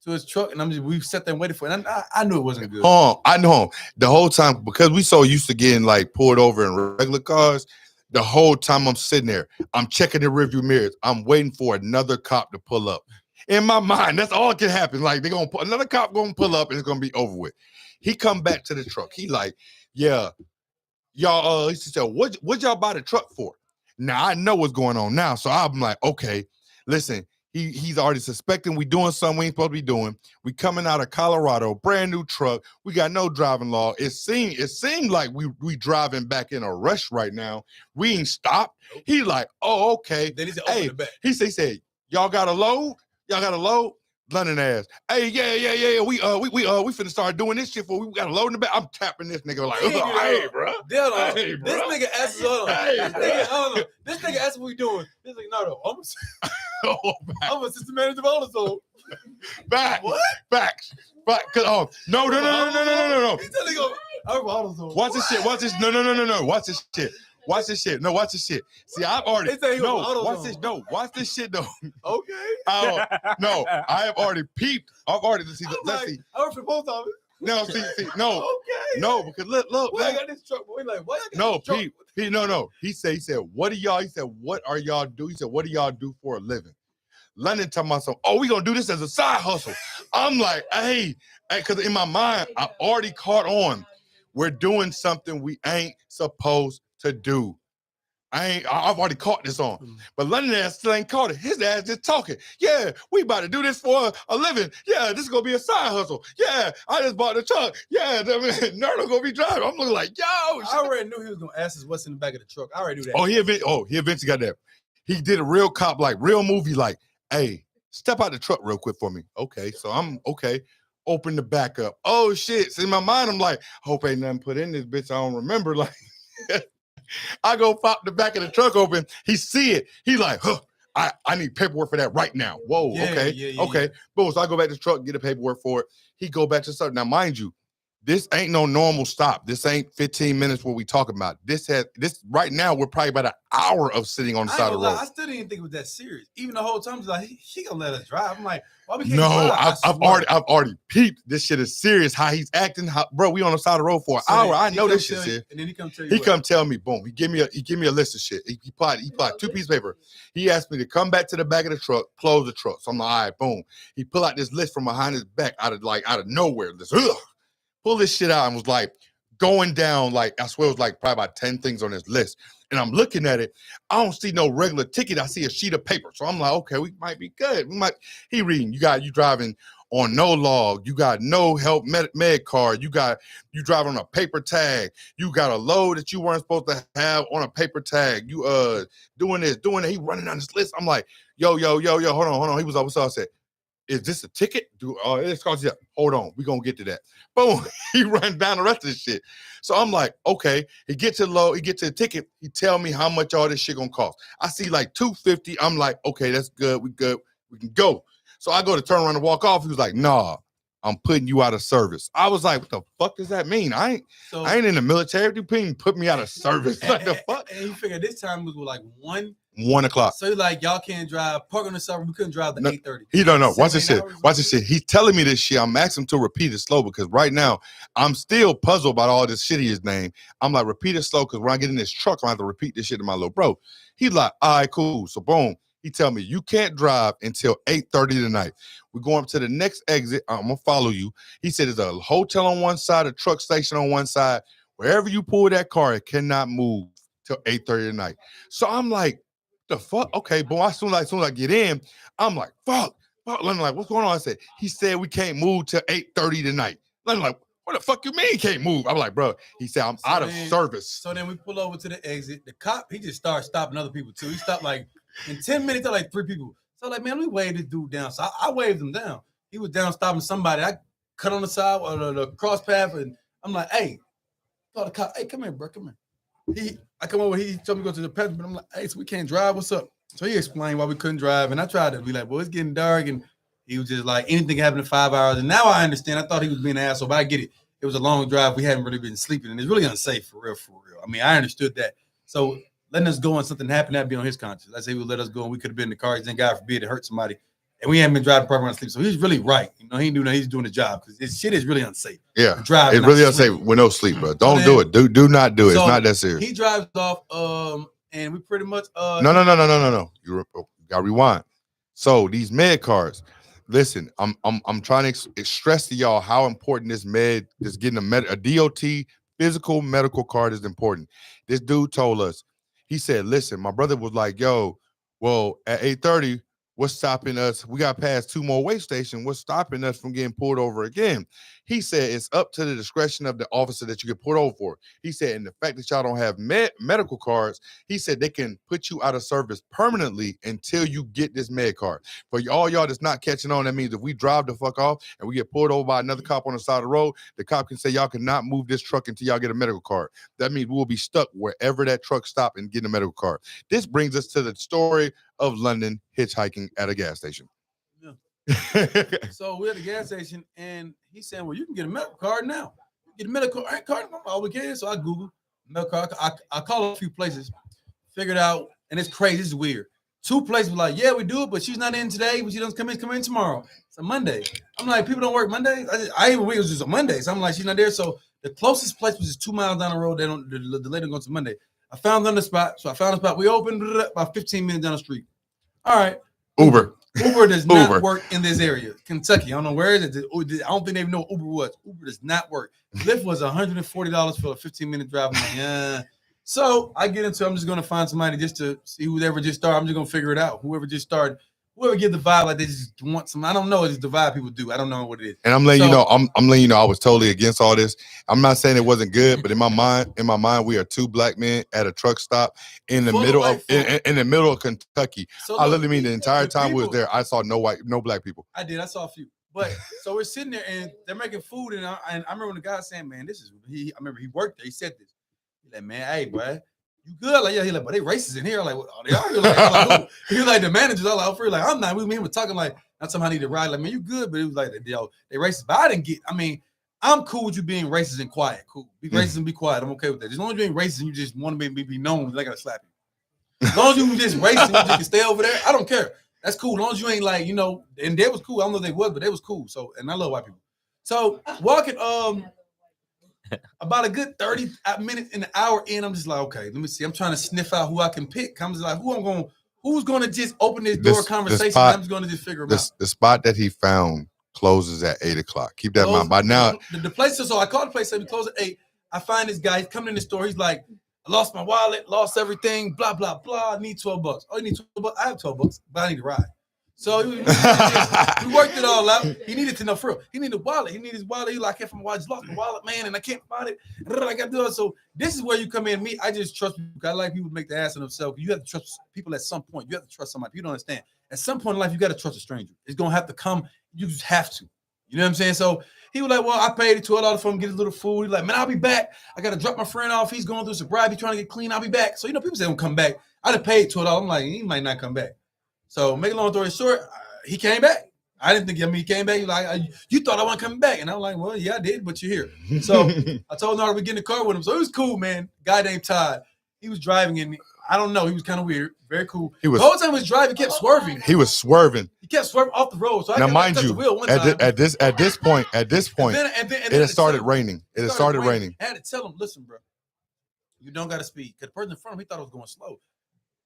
to his truck, and we sat there and waited for it. And I knew it wasn't good. I know the whole time, because we so used to getting like pulled over in regular cars. The whole time I'm sitting there, I'm checking the rearview mirrors. I'm waiting for another cop to pull up. In my mind, that's all that can happen. Like another cop gonna pull up and it's gonna be over with. He come back to the truck. He like, yeah, y'all. He said, what y'all buy the truck for? Now I know what's going on now, so I'm like, okay, listen. He's already suspecting we doing something we ain't supposed to be doing. We coming out of Colorado, brand new truck. We got no driving law. It seemed like we driving back in a rush right now. We ain't stopped. He like, oh, okay. Then he said, open the back. He said, y'all got a load? Y'all got a load? London ass. Hey, yeah. We finna start doing this shit for we got a load in the back. I'm tapping this nigga like, hey, bro. This nigga asked us, this nigga asked what we doing. This nigga, no, I'm a assistant manager of all the Back. What? Facts. No. He said, Watch this shit. Watch this. No. Watch this shit. Watch this shit. No, watch this shit. See, I've already. No, watch this. No, watch this shit though. Okay. No, I have already peeped. I've already. Let's see. I work for the post office. No, see, no. Okay. No, because look. Why I got this truck? Boy, like, why I got No, this truck? Pete, no. He said, what do y'all? He said, what are y'all do? He said, what do y'all do for a living? London talking about something. Oh, we gonna do this as a side hustle. I'm like, hey, because in my mind, I already caught on. We're doing something we ain't supposed to do. I've already caught this on. But London ass still ain't caught it. His ass just talking. Yeah, we about to do this for a living. Yeah, this is gonna be a side hustle. Yeah, I just bought the truck. Yeah, Nerdle gonna be driving. I'm looking like, yo. I already knew he was gonna ask us what's in the back of the truck. I already knew that. He eventually got that. He did a real cop, like real movie, like, hey, step out the truck real quick for me. Okay, so I'm okay. Open the back up. Oh shit. So in my mind, I'm like, hope ain't nothing put in this bitch. I don't remember. Like I go pop the back of the truck open. He see it. He like, huh, I need paperwork for that right now. Whoa, okay. Boom. So I go back to the truck and get the paperwork for it. He go back to the truck. Now, mind you, this ain't no normal stop. This ain't 15 minutes what we talking about. This right now, we're probably about an hour of sitting on the side of the road. I still didn't think it was that serious. Even the whole time, he's like, he gonna let us drive. I'm like, why we can't drive? I've already peeped. This shit is serious. How he's acting, bro. We on the side of the road for an hour. I know this shit's here. And then he come tell you. He come tell me, boom. He give me a list of shit. He applied 2 pieces of paper. He asked me to come back to the back of the truck, close the truck. So I'm like, all right, boom. He pull out this list from behind his back out of nowhere. This pull this shit out and was like going down, like I swear it was like probably about 10 things on his list. And I'm looking at it. I don't see no regular ticket. I see a sheet of paper. So I'm like, okay, we might be good. He reading. You driving on no log. You got no help med card. You drive on a paper tag. You got a load that you weren't supposed to have on a paper tag. You doing this, doing that. He running down this list. I'm like, yo, hold on. He was over. So I said, is this a ticket? It's called, yeah. Hold on, we gonna get to that. Boom, he run down the rest of this shit. So I'm like, okay. He get to the ticket. He tell me how much all this shit gonna cost. I see like $250. I'm like, okay, that's good. We good. We can go. So I go to turn around and walk off. He was like, nah, I'm putting you out of service. I was like, what the fuck does that mean? I ain't in the military. You put me out of service. Like the fuck? And you figure this time was like 1 o'clock. So like, y'all can't drive. Park on the side. We couldn't drive the 8:30. He don't know. Watch this shit. Watch this shit. He's telling me this shit. I'm asking him to repeat it slow because right now I'm still puzzled about all this shit in his name. I'm like, repeat it slow because when I get in this truck, I have to repeat this shit to my little bro. He's like, all right, cool. So boom. He tell me, you can't drive until 8:30 tonight. We're going up to the next exit. I'm going to follow you. He said there's a hotel on one side, a truck station on one side. Wherever you pull that car, it cannot move till 8:30 tonight. So I'm like, the fuck? Okay, boy, as soon as I get in, I'm like, fuck. London like, what's going on? I said, he said we can't move till 8:30 tonight. London like, what the fuck you mean can't move? I'm like, bro, he said, I'm out of service. So then we pull over to the exit. The cop, he just started stopping other people too. He stopped like in 10 minutes, like 3 people. So like, man, let me wave this dude down. So I waved him down. He was down stopping somebody. I cut on the side or the cross path, and I'm like, hey, call the cop. Hey, come here, bro, come here. I come over. He told me to go to the passenger, but I'm like, hey, so we can't drive. What's up? So he explained why we couldn't drive, and I tried to be like, well, it's getting dark, and he was just like, anything can happen in 5 hours. And now I understand. I thought he was being an asshole, but I get it. It was a long drive. We hadn't really been sleeping, and it's really unsafe for real. I mean, I understood that. So letting us go and something happened, that'd be on his conscience. Let's say he would let us go and we could have been in the car. Then God forbid it hurt somebody. And we hadn't been driving properly on sleep. So he's really right. You know, he knew that he's doing the job because this shit is really unsafe. Yeah. Driving. It's really unsafe with no sleep, bro. Don't do it. Do not do it. It's not that serious. He drives off, and we pretty much No. You gotta rewind. So these med cards. Listen, I'm trying to stress to y'all how important this getting a DOT physical medical card is important. This dude told us, he said, listen, my brother was like, yo, well, at 8:30, what's stopping us? We got past 2 more weigh stations. What's stopping us from getting pulled over again? He said it's up to the discretion of the officer that you get pulled over for. He said, and the fact that y'all don't have medical cards, he said they can put you out of service permanently until you get this med card. For all y'all that's not catching on, that means if we drive the fuck off and we get pulled over by another cop on the side of the road, the cop can say y'all cannot move this truck until y'all get a medical card. That means we will be stuck wherever that truck stops and getting a medical card. This brings us to the story of London hitchhiking at a gas station. Yeah. So we're at the gas station, and he's saying, well, you can get a medical card now. Get a medical card. All we can. So I Google medical card. I call a few places, figured out, and it's crazy. This is weird. 2 places were like, yeah, we do it, but she's not in today. But she doesn't come in tomorrow. It's a Monday. I'm like, people don't work Monday. I even it was just a Monday. So I'm like, she's not there. So the closest place was just 2 miles down the road. They don't. The lady goes to Monday. I found on the spot. So I found a spot. We opened about 15 minutes down the street. All right. Uber does not work in this area. Kentucky. I don't know where is it. I don't think they even know what Uber was. Uber does not work. Lyft was $140 for a 15-minute drive. I'm like, yeah. So I get into I'm just gonna find somebody just to see whoever just started. I'm just gonna figure it out. Whoever just started, whoever get the vibe like they just want some. I don't know. It's the vibe people do. I don't know what it is. And I'm letting you know. I'm letting you know. I was totally against all this. I'm not saying it wasn't good, but in my mind, we are 2 black men at a truck stop in the middle of in the middle of Kentucky. So I literally mean the entire time we was there, I saw no black people. I did. I saw a few. But so we're sitting there and they're making food, and I remember when the guy saying, "Man, this is he." I remember he worked there. He said this. He's like, "Man, hey, boy, you good?" Like, yeah. He like, "But they racist in here." I'm like, "What? Oh, they are." Like, he was like the managers. I was like, "I'm not." We were talking like, "Not somebody need to ride." Like, "Man, you good?" But it was like, "Yo, they racist." But I didn't get. I mean, I'm cool with you being racist and quiet. Cool, be racist and be quiet. I'm okay with that. As long as you ain't racist and you just want to be known, they gotta slap you. As long as you just racist and you just can stay over there, I don't care. That's cool. As long as you ain't like, and they was cool. I don't know if they was, but they was cool. So, and I love white people. So walking about a good 30 minutes in an hour in, I'm just like, okay, let me see. I'm trying to sniff out who I can pick. I'm just like, who's gonna just open this door conversation? I'm just gonna just figure them out. The spot that he found closes at 8:00. Keep that in mind. By now, the place. So I called the place. Said we close at 8. I find this guy. He's coming in the store. He's like, I lost my wallet, lost everything, blah, blah, blah. I need $12. Oh, you need $12? I have $12, but I need to ride. So we worked it all out. He needed to know for real. He needed a wallet. He needed his wallet. He like, I can't find my wallet. I just lost my wallet, man, and I can't find it. I got to do it. So this is where you come in. Me, I just trust people. I like people to make the ass of themselves. You have to trust people at some point. You have to trust somebody. You don't understand. At some point in life, you got to trust a stranger. It's going to have to come. You just have to. You know what I'm saying? So he was like, well, I paid $12 for him, get his little food. He's like, man, I'll be back. I got to drop my friend off. He's going through sobriety, trying to get clean. I'll be back. So, people say don't come back. I'd have paid $12. I'm like, he might not come back. So make a long story short, he came back. I didn't think, he came back. He was like, you thought I wasn't coming back. And I was like, well, yeah, I did, but you're here. So I told him we get in the car with him. So it was cool, man. Guy named Todd. He was driving in. I don't know. He was kind of weird. Very cool. The whole time he was driving, he kept swerving. He was swerving. He kept swerving off the road. So now, mind you, at this point, it started raining. It started raining. I had to tell him, listen, bro, you don't got to speed. Because the person in front of him, he thought I was going slow.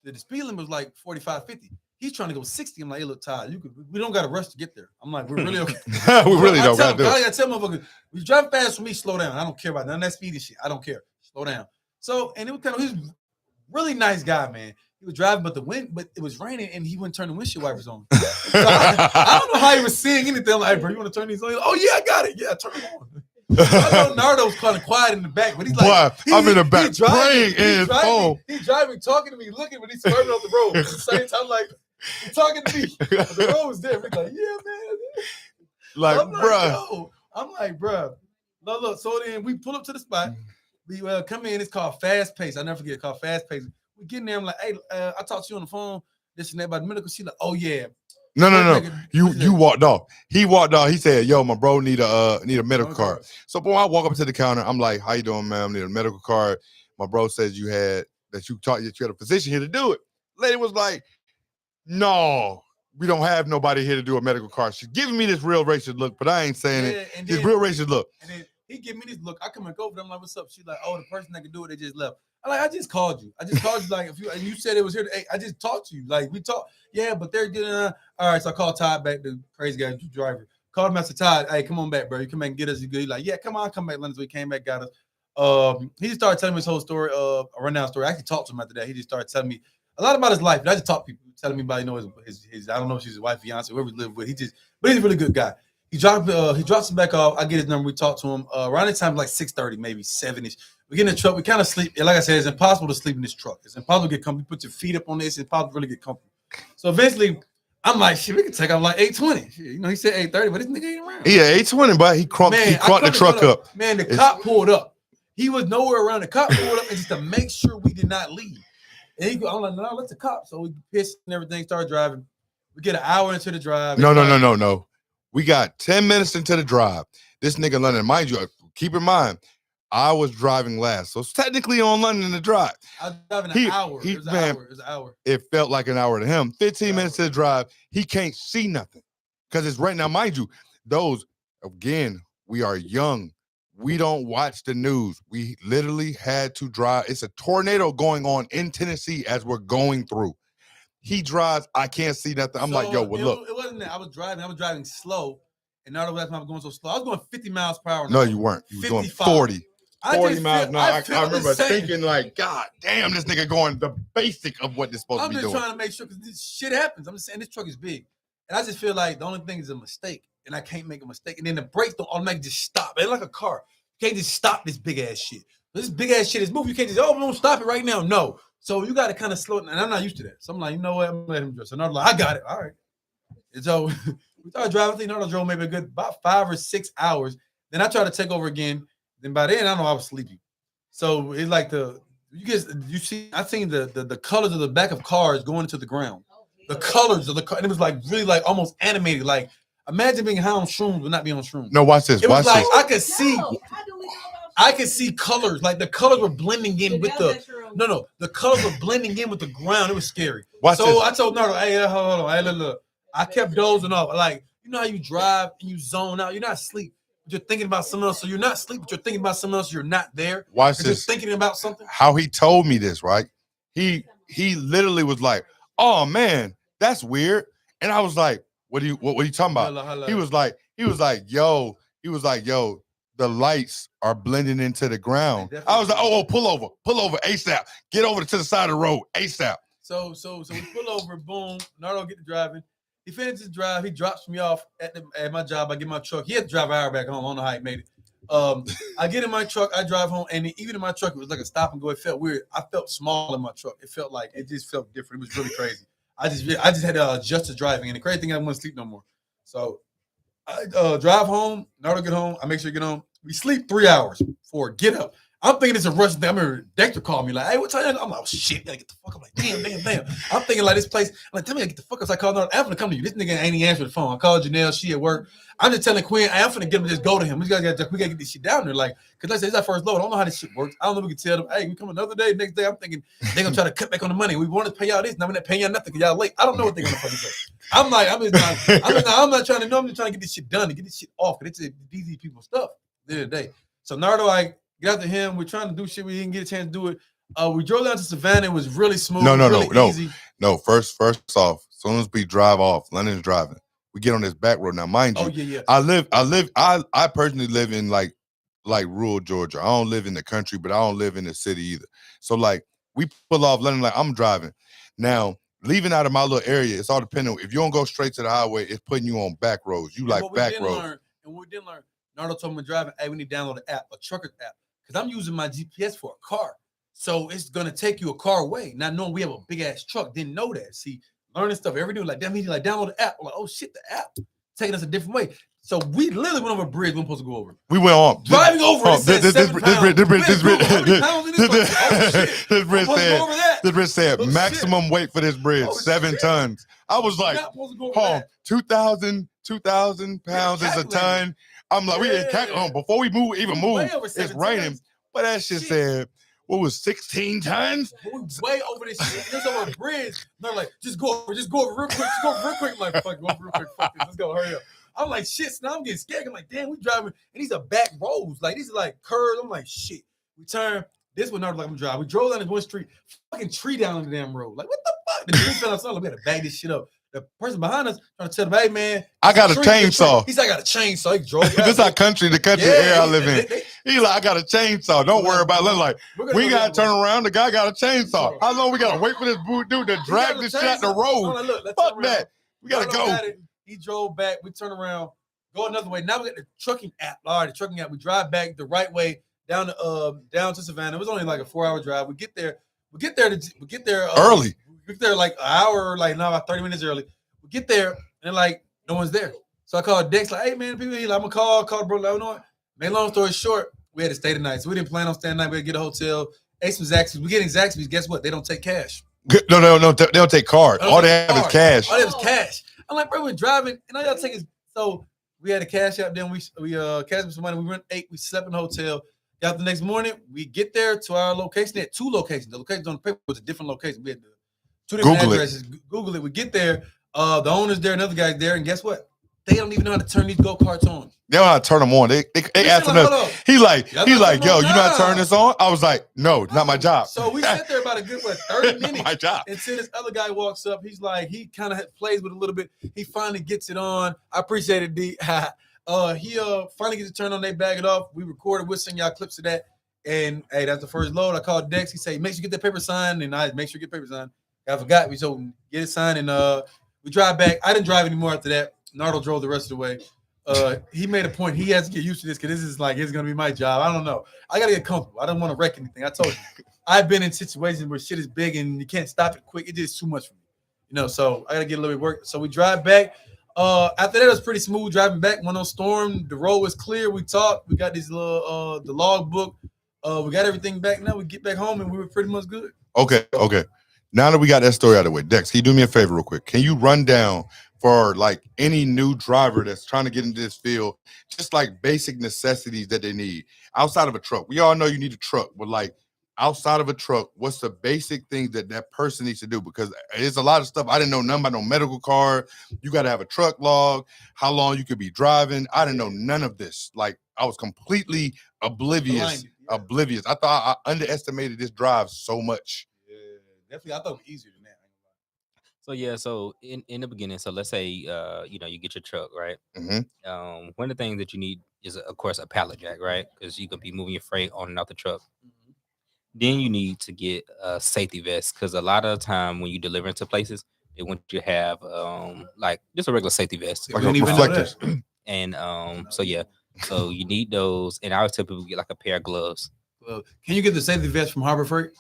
The speed limit was like 45, 50. He's trying to go 60. I'm like, hey, look, Todd, we don't got to rush to get there. I'm like, we're really okay. We really don't got to do it. I got to tell motherfuckers, when you drive fast for me, slow down. I don't care about none of that speed and shit. I don't care. Slow down. So, and it was he was really nice guy, man. He was driving, but it was raining, and he wouldn't turn the windshield wipers on. So I don't know how he was seeing anything. I'm like, bro, you want to turn these on? Oh yeah, I got it. Yeah, turn it on. I know Nardo was kind of quiet in the back, but he's like, I'm in the back praying in his phone. He's driving, talking to me, looking, but he's swerving off the road. At the same time, like, he's talking to me. The road was there. He's like, yeah, man. Like, bro. I'm like, bro. No, look. So then we pull up to the spot. We come in. It's called Fast Pace. I never forget. It's called Fast Pace. We get in there. I'm like, hey, I talked to you on the phone. This and that about the medical. She's like, oh yeah. No. You walked off. He walked off. He said, yo, my bro need a medical card. So boy, I walk up to the counter. I'm like, how you doing, man? I need a medical card. My bro says you had a physician here to do it. Lady was like, no, we don't have nobody here to do a medical card. She's giving me this real racist look, but I ain't saying it. This real racist look. And then he give me this look. I come and go for them. I'm like, what's up? She's like, oh, the person that can do it, they just left. I'm like, I just called you. Like, and you said it was here. I just talked to you. Like, we talked. Yeah, but they're getting all right. So I called Todd back, the crazy guy, the driver. Called him. I said, Todd, hey, come on back, bro. You come back and get us. You good? He's like, yeah, come on, come back, London. So he came back, got us. He just started telling me his whole story, a rundown story. I actually talked to him after that. He just started telling me a lot about his life. I just talk to people, telling me about, his I don't know if she's his wife, fiance, whoever he lived with. But he's a really good guy. He drops him back off. I get his number. We talk to him. Around the time, like 6:30, maybe 7-ish. We get in the truck. We kind of sleep. Like I said, it's impossible to sleep in this truck. It's impossible to get comfortable. Put your feet up on this. It's impossible to really get comfortable. So eventually, I'm like, shit, we can take off like 8:20. He said 8:30, but this nigga ain't around. Yeah, 8:20, but he crunked the truck up. Man, the cop pulled up. He was nowhere around. The cop pulled up just to make sure we did not leave. And I'm like, no, let the cop. So we pissed and everything, started driving. We get an hour into the drive. No. We got 10 minutes into the drive. This nigga London, mind you, keep in mind, I was driving last, so it's technically on London to drive. I was driving an hour. It was an hour. It felt like an hour to him. 15 minutes to drive. He can't see nothing because it's right now, mind you. Those again, we are young. We don't watch the news. We literally had to drive. It's a tornado going on in Tennessee as we're going through. He drives. I can't see nothing. I'm like, yo, well, look. It wasn't that. I was driving slow. And not only that, I was going so slow. I was going 50 miles per hour. No, you weren't. You were doing 40. 40 miles an hour. I remember thinking like, God damn, this nigga going the basic of what this supposed to be doing. I'm just trying to make sure because this shit happens. I'm just saying this truck is big. And I just feel like the only thing is a mistake. And I can't make a mistake. And then the brakes don't automatically just stop. It's like a car. You can't just stop this big ass shit. This big ass shit is moving. You can't just, don't stop it right now. No. So you got to kind of slow it. And I'm not used to that. So I'm like, you know what? I'm going to let him drive. So I'm like, I got it. All right. And so we started driving. I think I drove maybe a good about 5 or 6 hours. Then I tried to take over again. Then by then, I know I was sleepy. So it's like I seen the colors of the back of cars going into the ground. The colors of the car. And it was like really like almost animated. Like imagine being high on shrooms but not being on shrooms. No, watch this. It was watch like this. I could see colors. Like the colors were blending in with the colors were blending in with the ground. It was scary. Watch this. I told Nardo, hey, hold on. Hey, look. I kept dozing off. Like, you know how you drive and you zone out. You're not asleep. You're thinking about something else. So you're not asleep, but you're thinking about something else. You're not there. Watch you're this. Just thinking about something. How he told me this, right? He literally was like, "Oh man, that's weird." And I was like, "What are you talking about?" Hello. He was like, "Yo," the lights are blending into the ground. I was like, "Oh, pull over ASAP. Get over to the side of the road ASAP." So we pull over, boom. Nardo get to driving. He finishes his drive. He drops me off at my job. I get my truck. He had to drive an hour back home. I don't know how he made it. I get in my truck. I drive home, and even in my truck, it was like a stop and go. It felt weird. I felt small in my truck. It just felt different. It was really crazy. I just had to adjust to driving, and the crazy thing, I didn't want to sleep no more. So I drive home. Nardo get home. I make sure he get home. We sleep 3 hours before get up. I'm thinking it's a rush thing. I remember Dexter called me like, "Hey, what time?" I'm like, "Oh shit, gotta get the fuck up." I'm like, damn. I'm thinking like this place. I'm like, "Tell me I get the fuck up." So I called her. I'm gonna come to you. This nigga ain't even answer the phone. I called Janelle. She at work. I'm just telling Quinn, I'm finna get him. Just go to him. We gotta get this shit down there. Like, cause let's say it's our first load. I don't know how this shit works. I don't know if we can tell them, "Hey, we come another day." Next day, I'm thinking they gonna try to cut back on the money. We want to pay y'all this. Now we're not paying y'all nothing because y'all late. I don't know what they're gonna fucking say. I'm not trying to know. I'm just trying to get this shit done and get this shit off. Cause it's DZ people stuff. At the end of the day. So Nardo, I got to him. We're trying to do shit. We didn't get a chance to do it. We drove down to Savannah. It was really smooth. Easy. No. First off, as soon as we drive off, London's driving. We get on this back road. Now, mind you, yeah. I personally live in like rural Georgia. I don't live in the country, but I don't live in the city either. So like we pull off London, like I'm driving. Now, leaving out of my little area, it's all dependent. If you don't go straight to the highway, it's putting you on back roads. You like back roads. And what we didn't learn, Nardo told me driving, hey, we need to download an app, a trucker app. Because I'm using my GPS for a car. So it's going to take you a car away. Not knowing we have a big-ass truck. Didn't know that. See, learning stuff every day. Like, damn, he like, download the app. I'm like, oh, shit, the app. Taking us a different way. So we literally went over a bridge we weren't supposed to go over. We went on. Driving over it said 7 pounds. This bridge said maximum weight for this bridge, 7 tons. I was like, 2,000 pounds is a ton. I'm like, we didn't calculate before we move. It's raining. But that shit said, what was 16 tons? Way over this shit. There's over a bridge. They're like, just go over real quick. I'm like, fuck, go over real quick. Fuck this. Let's go, hurry up. I'm like, shit. So now I'm getting scared. I'm like, damn, we driving. And these are back roads. Like, these are like curves. I'm like, shit. We turn. This one, like, I'm driving. We drove down this one street. Fucking tree down the damn road. Like, what the fuck? The tree fell outside. Like, we had to bag this shit up. The person behind us trying to tell them, hey, man. I got a chainsaw. He said, I got a chainsaw. He drove. This is our country, the country area I live in. He like, I got a chainsaw. Don't worry about it. Like, we got to turn around. The guy got a chainsaw. How long we got to wait for this dude to drag this shit out the road? Fuck that. We got to go. He drove back. We turn around, go another way. Now we got the trucking app. All right, the trucking app. We drive back the right way down to Savannah. It was only like a 4-hour drive. We get there early. We get there like an hour, like now about 30 minutes early. We get there and like no one's there. So I called Dex, like, hey man, people, like, I'm gonna call bro. Like, you know what? Make long story short, we had to stay the night. So we didn't plan on staying the night. We had to get a hotel. Ate some Zaxby's. We getting Zaxby's. Guess what? They don't take cash. No. They don't take cards. All they have is cash. All they have is cash. I'm like, bro, we're driving, and all y'all take is so We had a cash out. Then we cashed some money. We went ate. We slept in the hotel. Got the next morning. We get there to our location. They had 2 locations. The location on the paper was a different location. We had 2 different addresses. Google it. We get there. The owner's there. Another guy's there. And guess what? They don't even know how to turn these go-karts on. They don't know how to turn them on. They asking us. He's like, yo, you know how to turn this on? I was like, no, not my job. So we sat there about a good 30 minutes. My job. Until this other guy walks up. He's like, he kind of plays with it a little bit. He finally gets it on. I appreciate it, D. He finally gets it turned on. They bag it off. We recorded. We'll send y'all clips of that. And hey, that's the first load. I called Dex. He said, make sure you get that paper signed. And I make sure you get paper signed. I forgot. We told him get it signed. And we drive back. I didn't drive anymore after that. Nardo drove the rest of the way. He made a point. He has to get used to this because this is like it's gonna be my job. I don't know. I gotta get comfortable. I don't want to wreck anything. I told you, I've been in situations where shit is big and you can't stop it quick. It's just too much for me, you know. So I gotta get a little bit of work. So we drive back. After that, it was pretty smooth driving back. Went on storm. The road was clear. We talked. We got these little the log book. We got everything back. Now we get back home and we were pretty much good. Okay. Now that we got that story out of the way, Dex, can you do me a favor real quick? Can you run down for like any new driver that's trying to get into this field, just like basic necessities that they need outside of a truck? We all know you need a truck, but like outside of a truck, what's the basic things that that person needs to do? Because there's a lot of stuff I didn't know nothing about. No medical card. You got to have a truck log. How long you could be driving. I didn't know none of this. Like I was completely oblivious. Oblivious. I thought I underestimated this drive so much. Yeah, definitely. I thought it was easier than that. So yeah, so in the beginning, so let's say you know, you get your truck, right? Mm-hmm. One of the things that you need is of course a pallet jack, right? Because you could be moving your freight on and off the truck. Mm-hmm. Then you need to get a safety vest because a lot of the time when you deliver into places, they want you to have like just a regular safety vest, like reflectors. And so yeah, so you need those. And I always tell people get like a pair of gloves. Well, can you get the safety vest from Harbor Freight?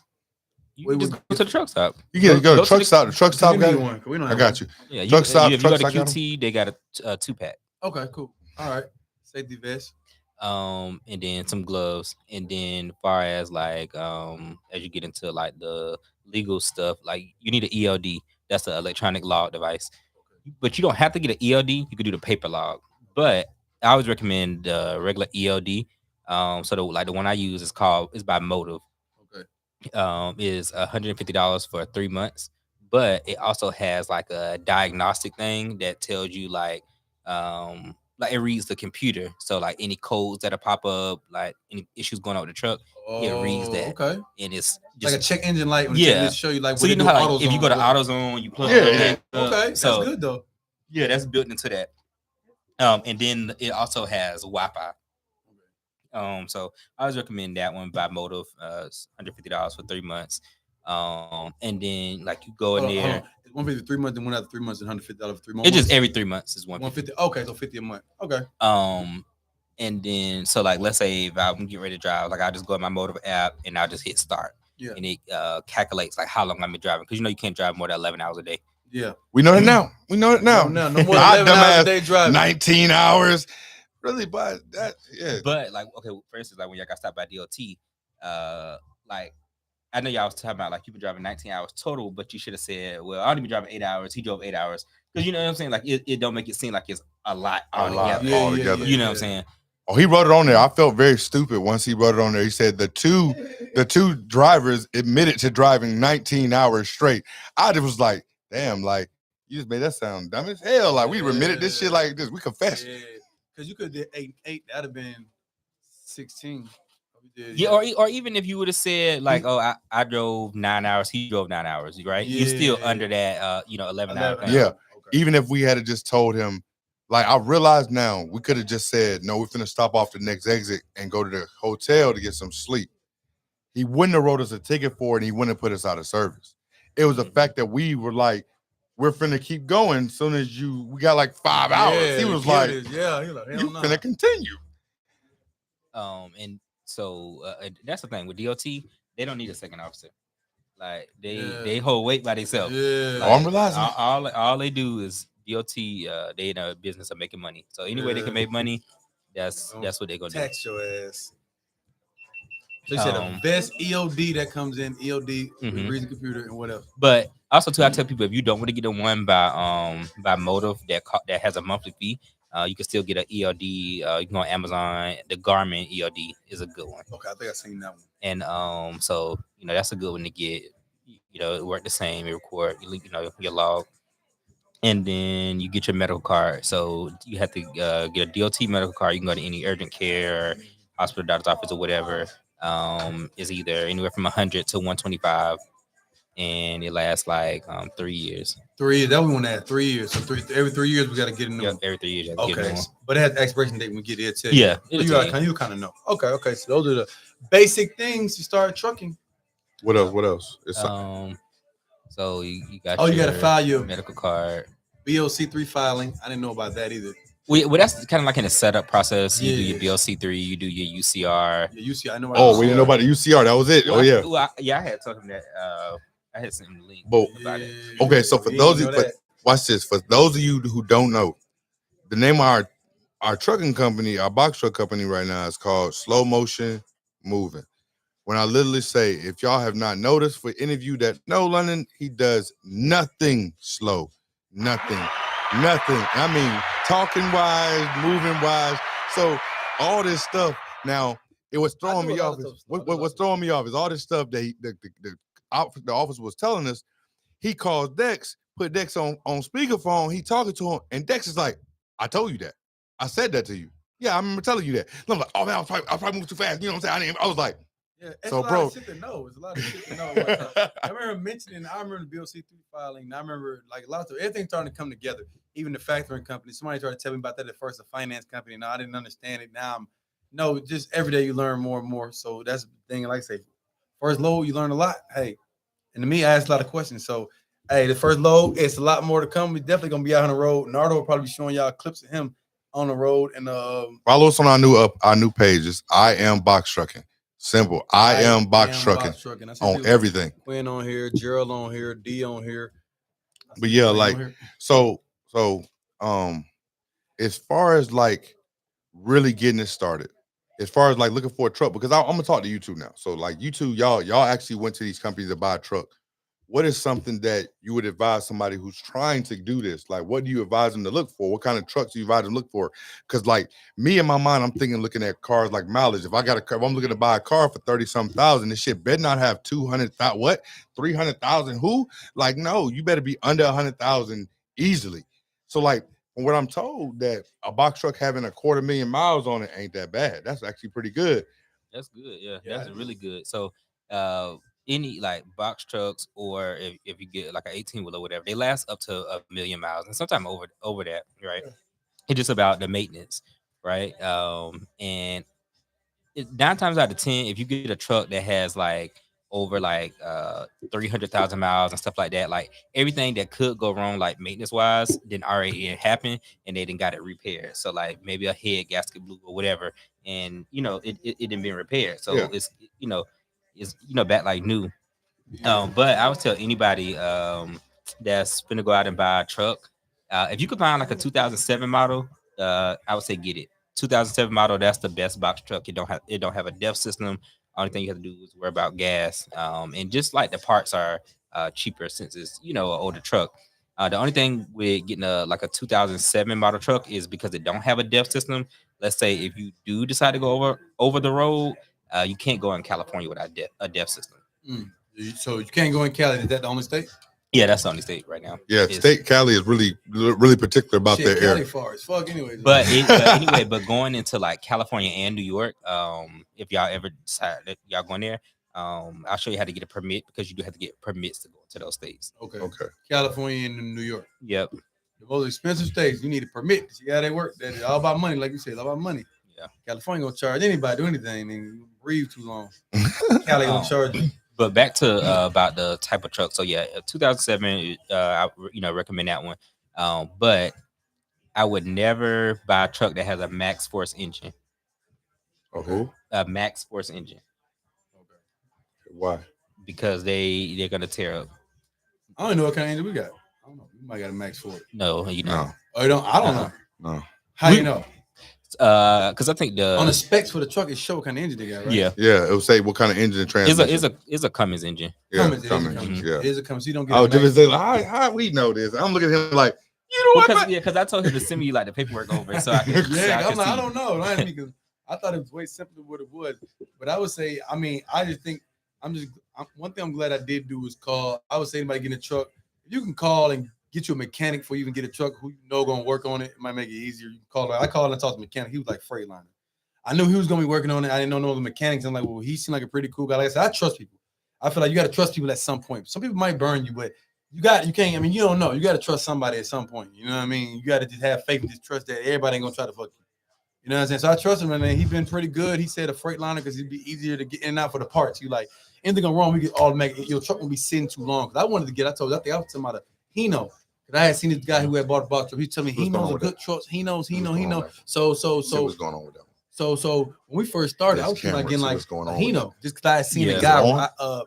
You just go to the truck stop. You can go to the truck stop. The truck stop got one. We don't I got you. Yeah, truck stop. If you go to QT, they got a 2-pack. Okay, cool. All right, safety vest. And then some gloves, and then far as like as you get into like the legal stuff, like you need an ELD. That's an electronic log device. But you don't have to get an ELD. You could do the paper log. But I always recommend the regular ELD. So the one I use is by Motive. Is $150 for 3 months, but it also has like a diagnostic thing that tells you like it reads the computer, so like any codes that pop up, like any issues going on with the truck, it reads that. Okay, and it's just like a check engine light. Yeah, show you like so you know how like, if you go to AutoZone, you plug it. Okay, so that's good though. Yeah, that's built into that. And then it also has Wi-Fi. So I always recommend that one by Motive. It's $150 for 3 months. And then like you go in there. 150 3 months, then one after 3 months, and $150 for 3 months. It's just every 3 months is 150. Okay, so 50 a month. Okay. And then so like let's say if I'm getting ready to drive, like I just go in my Motive app and I'll just hit start. Yeah. And it calculates like how long I've been driving, because you know you can't drive more than 11 hours a day. Yeah. We know it now. No more than 11 hours a day driving. 19 hours. Really, but that, yeah. But like, okay, for instance, like when y'all got stopped by DOT, like I know y'all was talking about like you've been driving 19 hours total, but you should have said, well, I only been driving 8 hours. He drove 8 hours, because you know what I'm saying. Like it don't make it seem like it's a lot altogether. Yeah, you know what I'm saying. Oh, he wrote it on there. I felt very stupid once he wrote it on there. He said the two drivers admitted to driving 19 hours straight. I just was like, damn, like you just made that sound dumb as hell. Like we admitted this shit like this. We confessed. Yeah. Because you could have did 8, that'd have been 16. Yeah, or even if you would have said like, oh, I drove 9 hours, he drove 9 hours, right? Yeah. You're still under that 11 hour. Yeah. Okay. Even if we had just told him, like I realize now, we could have just said, no, we're finna stop off the next exit and go to the hotel to get some sleep. He wouldn't have wrote us a ticket for it, and he wouldn't have put us out of service. It was the fact that we were like, we're finna keep going. As soon as we got like 5 hours. He was like, you finna continue. And so that's the thing with DOT. They don't need a second officer. Like they hold weight by themselves. Yeah, like, I'm realizing all they do is DOT. They in a business of making money. So any way they can make money, that's what they're gonna tax your ass. So you said the best EOD that comes in, EOD, reads the computer and whatever. But also too, I tell people, if you don't want to get the one by Motive that has a monthly fee, You can still get an ELD. You can go on Amazon. The Garmin ELD is a good one. Okay, I think I seen that one. And so that's a good one to get. It work the same. It record your log, and then you get your medical card. So you have to get a DOT medical card. You can go to any urgent care, hospital, doctor's office, or whatever. Is either anywhere from 100 to 125, and it lasts like 3 years. 3 years. That one had 3 years. So every 3 years we got to get a new one. Every 3 years. You have to get a Okay, new one. but it has expiration date when we get it. Tell Yeah, you. it'll tell You kind of know. Okay. So those are the basic things to start trucking. What else? What else? So you got you got to file your medical card. BOC3 filing. I didn't know about that either. Well, that's kind of like in the setup process. You Yeah. do your BLC3, you do your UCR. Yeah, UCR. I know. Oh, we didn't know about the UCR. That was it. Well, yeah. I had told him that. I had sent him the link about it. Okay, so for those of you, watch this. For those of you who don't know, the name of our trucking company, our box truck company right now is called Slow Motion Moving. When I literally say, if y'all have not noticed, for any of you that know London, he does nothing slow. Nothing. I mean, talking wise, moving wise. So all this stuff. Now, it was throwing me off. What's throwing me off is all this stuff that the officer was telling us. He calls Dex, put Dex on speakerphone. He talking to him, and Dex is like, "I told you that. I said that to you. Yeah, I remember telling you that." And I'm like, "Oh man, I was probably moving too fast." You know what I'm saying? I was like, yeah, it's so, a lot bro, of shit to know. It's a lot of shit to know. I remember mentioning. I remember the BOC3 filing. And I remember like a lot of everything starting to come together. Even the factoring company. Somebody tried to tell me about that at first. A finance company. Now I didn't understand it. Now just every day you learn more and more. So that's the thing. Like I say, first load you learn a lot. Hey, and to me, I asked a lot of questions. So hey, the first load, it's a lot more to come. We're definitely gonna be out on the road. Nardo will probably be showing y'all clips of him on the road. And follow us on our new pages. I am box trucking. Simple. I am box trucking on everything. Quinn on here, Gerald on here, D on here. But yeah, like so as far as like really getting it started, as far as like looking for a truck, because I'm gonna talk to you two now. So like you two, y'all actually went to these companies to buy a truck. What is something that you would advise somebody who's trying to do this? Like, what do you advise them to look for? What kind of trucks do you advise them to look for? Because, like, me in my mind, I'm thinking looking at cars like mileage. If I'm looking to buy a car for 30-something thousand, this shit better not have 200,000. What? 300,000? Who? Like, no, you better be under 100,000 easily. So, like, from what I'm told, that a box truck having 250,000 miles on it ain't that bad. That's actually pretty good. That's good. Yeah, that's really good. So, any like box trucks, or if you get like an 18-wheeler or whatever, they last up to 1,000,000 miles, and sometimes over that, right? It's just about the maintenance, right? And 9 times out of 10, if you get a truck that has like over like 300,000 miles and stuff like that, like everything that could go wrong, like maintenance wise, then already it happened, and they didn't got it repaired. So like maybe a head gasket blew or whatever, and it didn't been repaired. So it's back like new. But I would tell anybody that's gonna go out and buy a truck, if you could find like a 2007 model, I would say get it. 2007 model, that's the best box truck. It don't have a DEF system. Only thing you have to do is worry about gas, and just like the parts are cheaper since it's an older truck. The only thing with getting like a 2007 model truck is because it don't have a DEF system. Let's say if you do decide to go over the road, you can't go in California without a DEF system. So you can't go in Cali. Is that the only state? Yeah, that's the only state right now. Yeah, state Cali is really particular about their area. Far as fuck, anyways. But going into like California and New York, if y'all ever decide that y'all going there, I'll show you how to get a permit, because you do have to get permits to go to those states. Okay. California and New York. Yep. The most expensive states, you need a permit. See how they work. That's all about money, like you said, all about money. Yeah. California gonna charge anybody do anything and breathe too long. Cali gonna charge you. But back to about the type of truck. So yeah, 2007, I recommend that one. But I would never buy a truck that has a max force engine. Okay. A max force engine. Okay. Why? Because they're gonna tear up. I don't know what kind of engine we got. I don't know. We might got a max for it. No, you know. No. Oh, you don't? I don't know. No. How you know? Because I think on the specs for the truck, it show what kind of engine they got, right? Yeah, it will say what kind of engine and transmission. It's a Cummins engine. Yeah, Cummins. Yeah, it is a Cummins. So you don't get. Oh, Jimmy, how we know this? I'm looking at him like, You know what? Because I told him to send me like the paperwork over so I could. Yeah, I'm like, I don't know, because I thought it was way simpler than what it was. But I would say, I mean, I just think one thing I'm glad I did do was call. I would say anybody getting a truck, if you can call and get you a mechanic before you even get a truck who you know gonna work on it, it might make it easier. You can call. I called and talked to the mechanic. He was like Freightliner. I knew he was gonna be working on it. I didn't know no other mechanics. I'm like, well, he seemed like a pretty cool guy. Like I said, I trust people. I feel like you got to trust people at some point. Some people might burn you, but you can't. I mean, you don't know. You got to trust somebody at some point. You know what I mean? You got to just have faith and just trust that everybody ain't gonna try to fuck you. You know what I'm saying? So I trust him, and then he's been pretty good. He said a Freightliner because it'd be easier to get in and out for the parts. You like anything go wrong, we get automatic. Your truck won't be sitting too long. Because I wanted to get. I think I was talking about a Hino. Because I had seen this guy who had bought a box truck. He told me he knows a good truck. He knows. So what's going on with that? So when we first started, I was thinking about getting like a Hino, just because I had seen the Yeah. guy.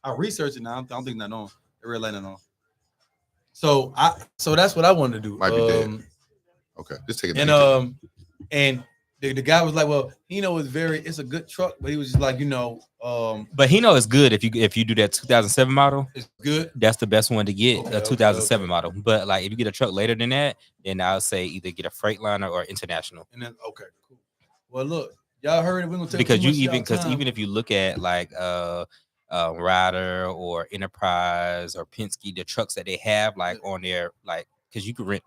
I researched it now. I don't think that on. The red light on. So that's what I wanted to do. Might be dead. Okay, just take it. And the guy was like, well, Hino is it's a good truck, but he was just like, But Hino is good if you do that 2007 model. It's good. That's the best one to get, a 2007 model. But like if you get a truck later than that, then I would say either get a Freightliner or International. And then okay, cool. Well, look, y'all heard it. We're gonna take because even if you look at like Ryder or Enterprise or Penske, the trucks that they have like on their like, because you could rent.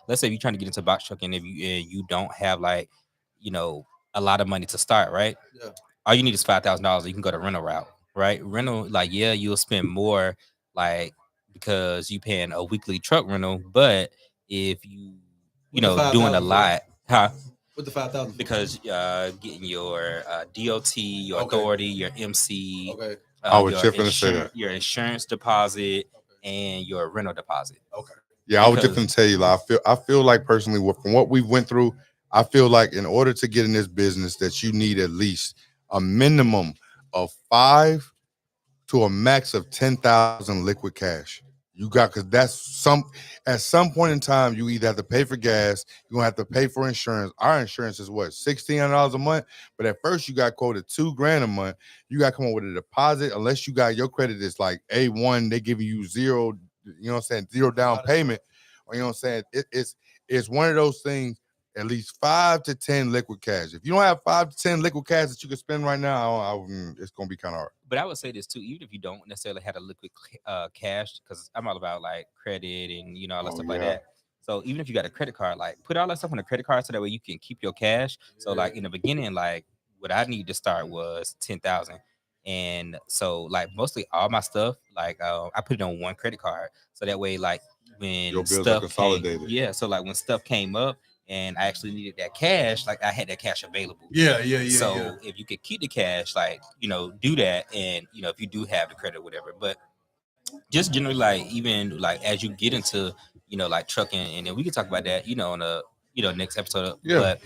Let's say if you're trying to get into box trucking, if you don't have like a lot of money to start, right? Yeah. All you need is $5,000. You can go to rental route, right? Rental, like you'll spend more, like because you paying a weekly truck rental, but if you doing a lot, with the 5,000 because getting your DOT, your authority, your MC, your insurance deposit, and your rental deposit. Okay. Yeah, I was just gonna tell you, like, I feel like personally, from what we went through, I feel like in order to get in this business, that you need at least a minimum of 5 to a max of 10,000 liquid cash. You got, because that's at some point in time, you either have to pay for gas, you're gonna have to pay for insurance. Our insurance is what, $1,600 a month, but at first you got quoted $2,000 a month. You got to come up with a deposit, unless you got your credit is like A1, they giving you zero, zero down payment, or it's one of those things. At least 5 to 10 liquid cash. If you don't have 5 to 10 liquid cash that you can spend right now, it's gonna be kind of hard. But I would say this too, even if you don't necessarily have a liquid cash, because I'm all about like credit and all that stuff like that. So even if you got a credit card, like put all that stuff on a credit card so that way you can keep your cash. So like in the beginning, like what I needed to start was 10,000, and so like mostly all my stuff, like I put it on one credit card, so that way like when your bills are consolidated. So like when stuff came up and I actually needed that cash, like I had that cash available. Yeah. So if you could keep the cash, like, do that. And, if you do have the credit or whatever, but just generally, like, even like as you get into, like trucking, and then we can talk about that, on a, next episode. Yeah.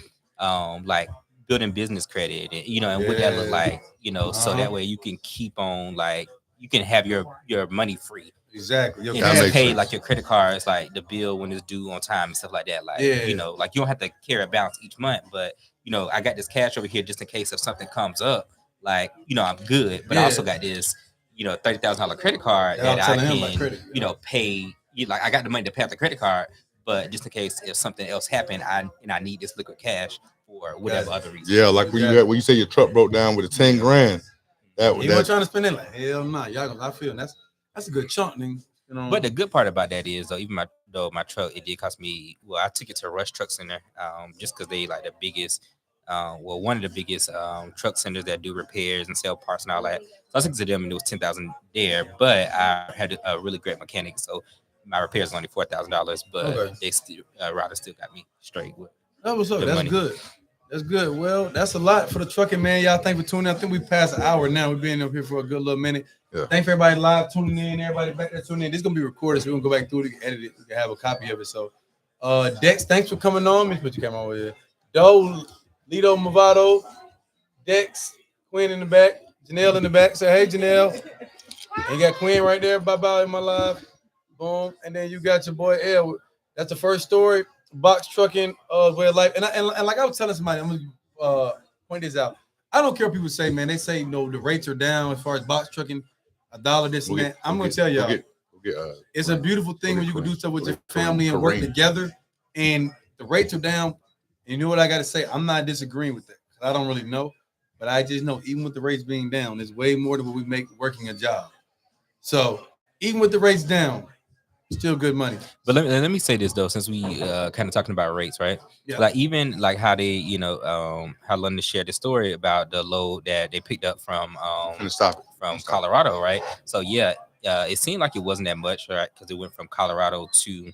But, like building business credit and, and what that look like, so that way you can keep on, like, you can have your money free. Exactly. And you pay like your credit cards, like the bill when it's due on time and stuff like that. Like, like you don't have to carry a balance each month, but I got this cash over here just in case if something comes up, like, I'm good. But I also got this, $30,000 credit card that I can, pay. Like I got the money to pay off the credit card, but just in case if something else happened, I need this liquid cash for whatever other reason. Yeah, like when you say your truck broke down with a $10,000. You weren't trying to spend it like hell no. Y'all, I feel that's a good chunk, nigga. But the good part about that is, though, even my truck, it did cost me. Well, I took it to Rush Truck Center, just because they like the biggest, one of the biggest truck centers that do repairs and sell parts and all that. So I took it to them and it was $10,000 there. But I had a really great mechanic, so my repairs was only $4,000. But they still, Ryder still got me straight with. That was up. That's money. Good. That's good. Well, that's a lot for the trucking, man. Y'all, thanks for tuning in. I think we passed an hour now. We've been up here for a good little minute. Yeah. Thanks for everybody live tuning in. Everybody back there tuning in. This is gonna be recorded, so we're gonna go back through it, edit it, we can have a copy of it. So, Dex, thanks for coming on. Let me put your camera over here. Doe, Leedoe, Movado, Dex, Quinn in the back, Janelle in the back. Say hey, Janelle. And you got Quinn right there. Bye in my live. Boom. And then you got your boy L. That's the first story. Box trucking way of life. And like I was telling somebody, I'm gonna point this out. I don't care what people say, man. They say the rates are down as far as box trucking, $1 this and that. I'm gonna tell y'all. We'll it's a beautiful thing when you can do stuff with your family and work together. And the rates are down. You know what I got to say? I'm not disagreeing with that. I don't really know, but I just know even with the rates being down, it's way more than what we make working a job. So even with the rates down, still good money. But let me say this though, since we kind of talking about rates, right? Yeah. Like even like how they, how London shared the story about the load that they picked up from Colorado, right? So yeah, it seemed like it wasn't that much, right? Because it went from Colorado to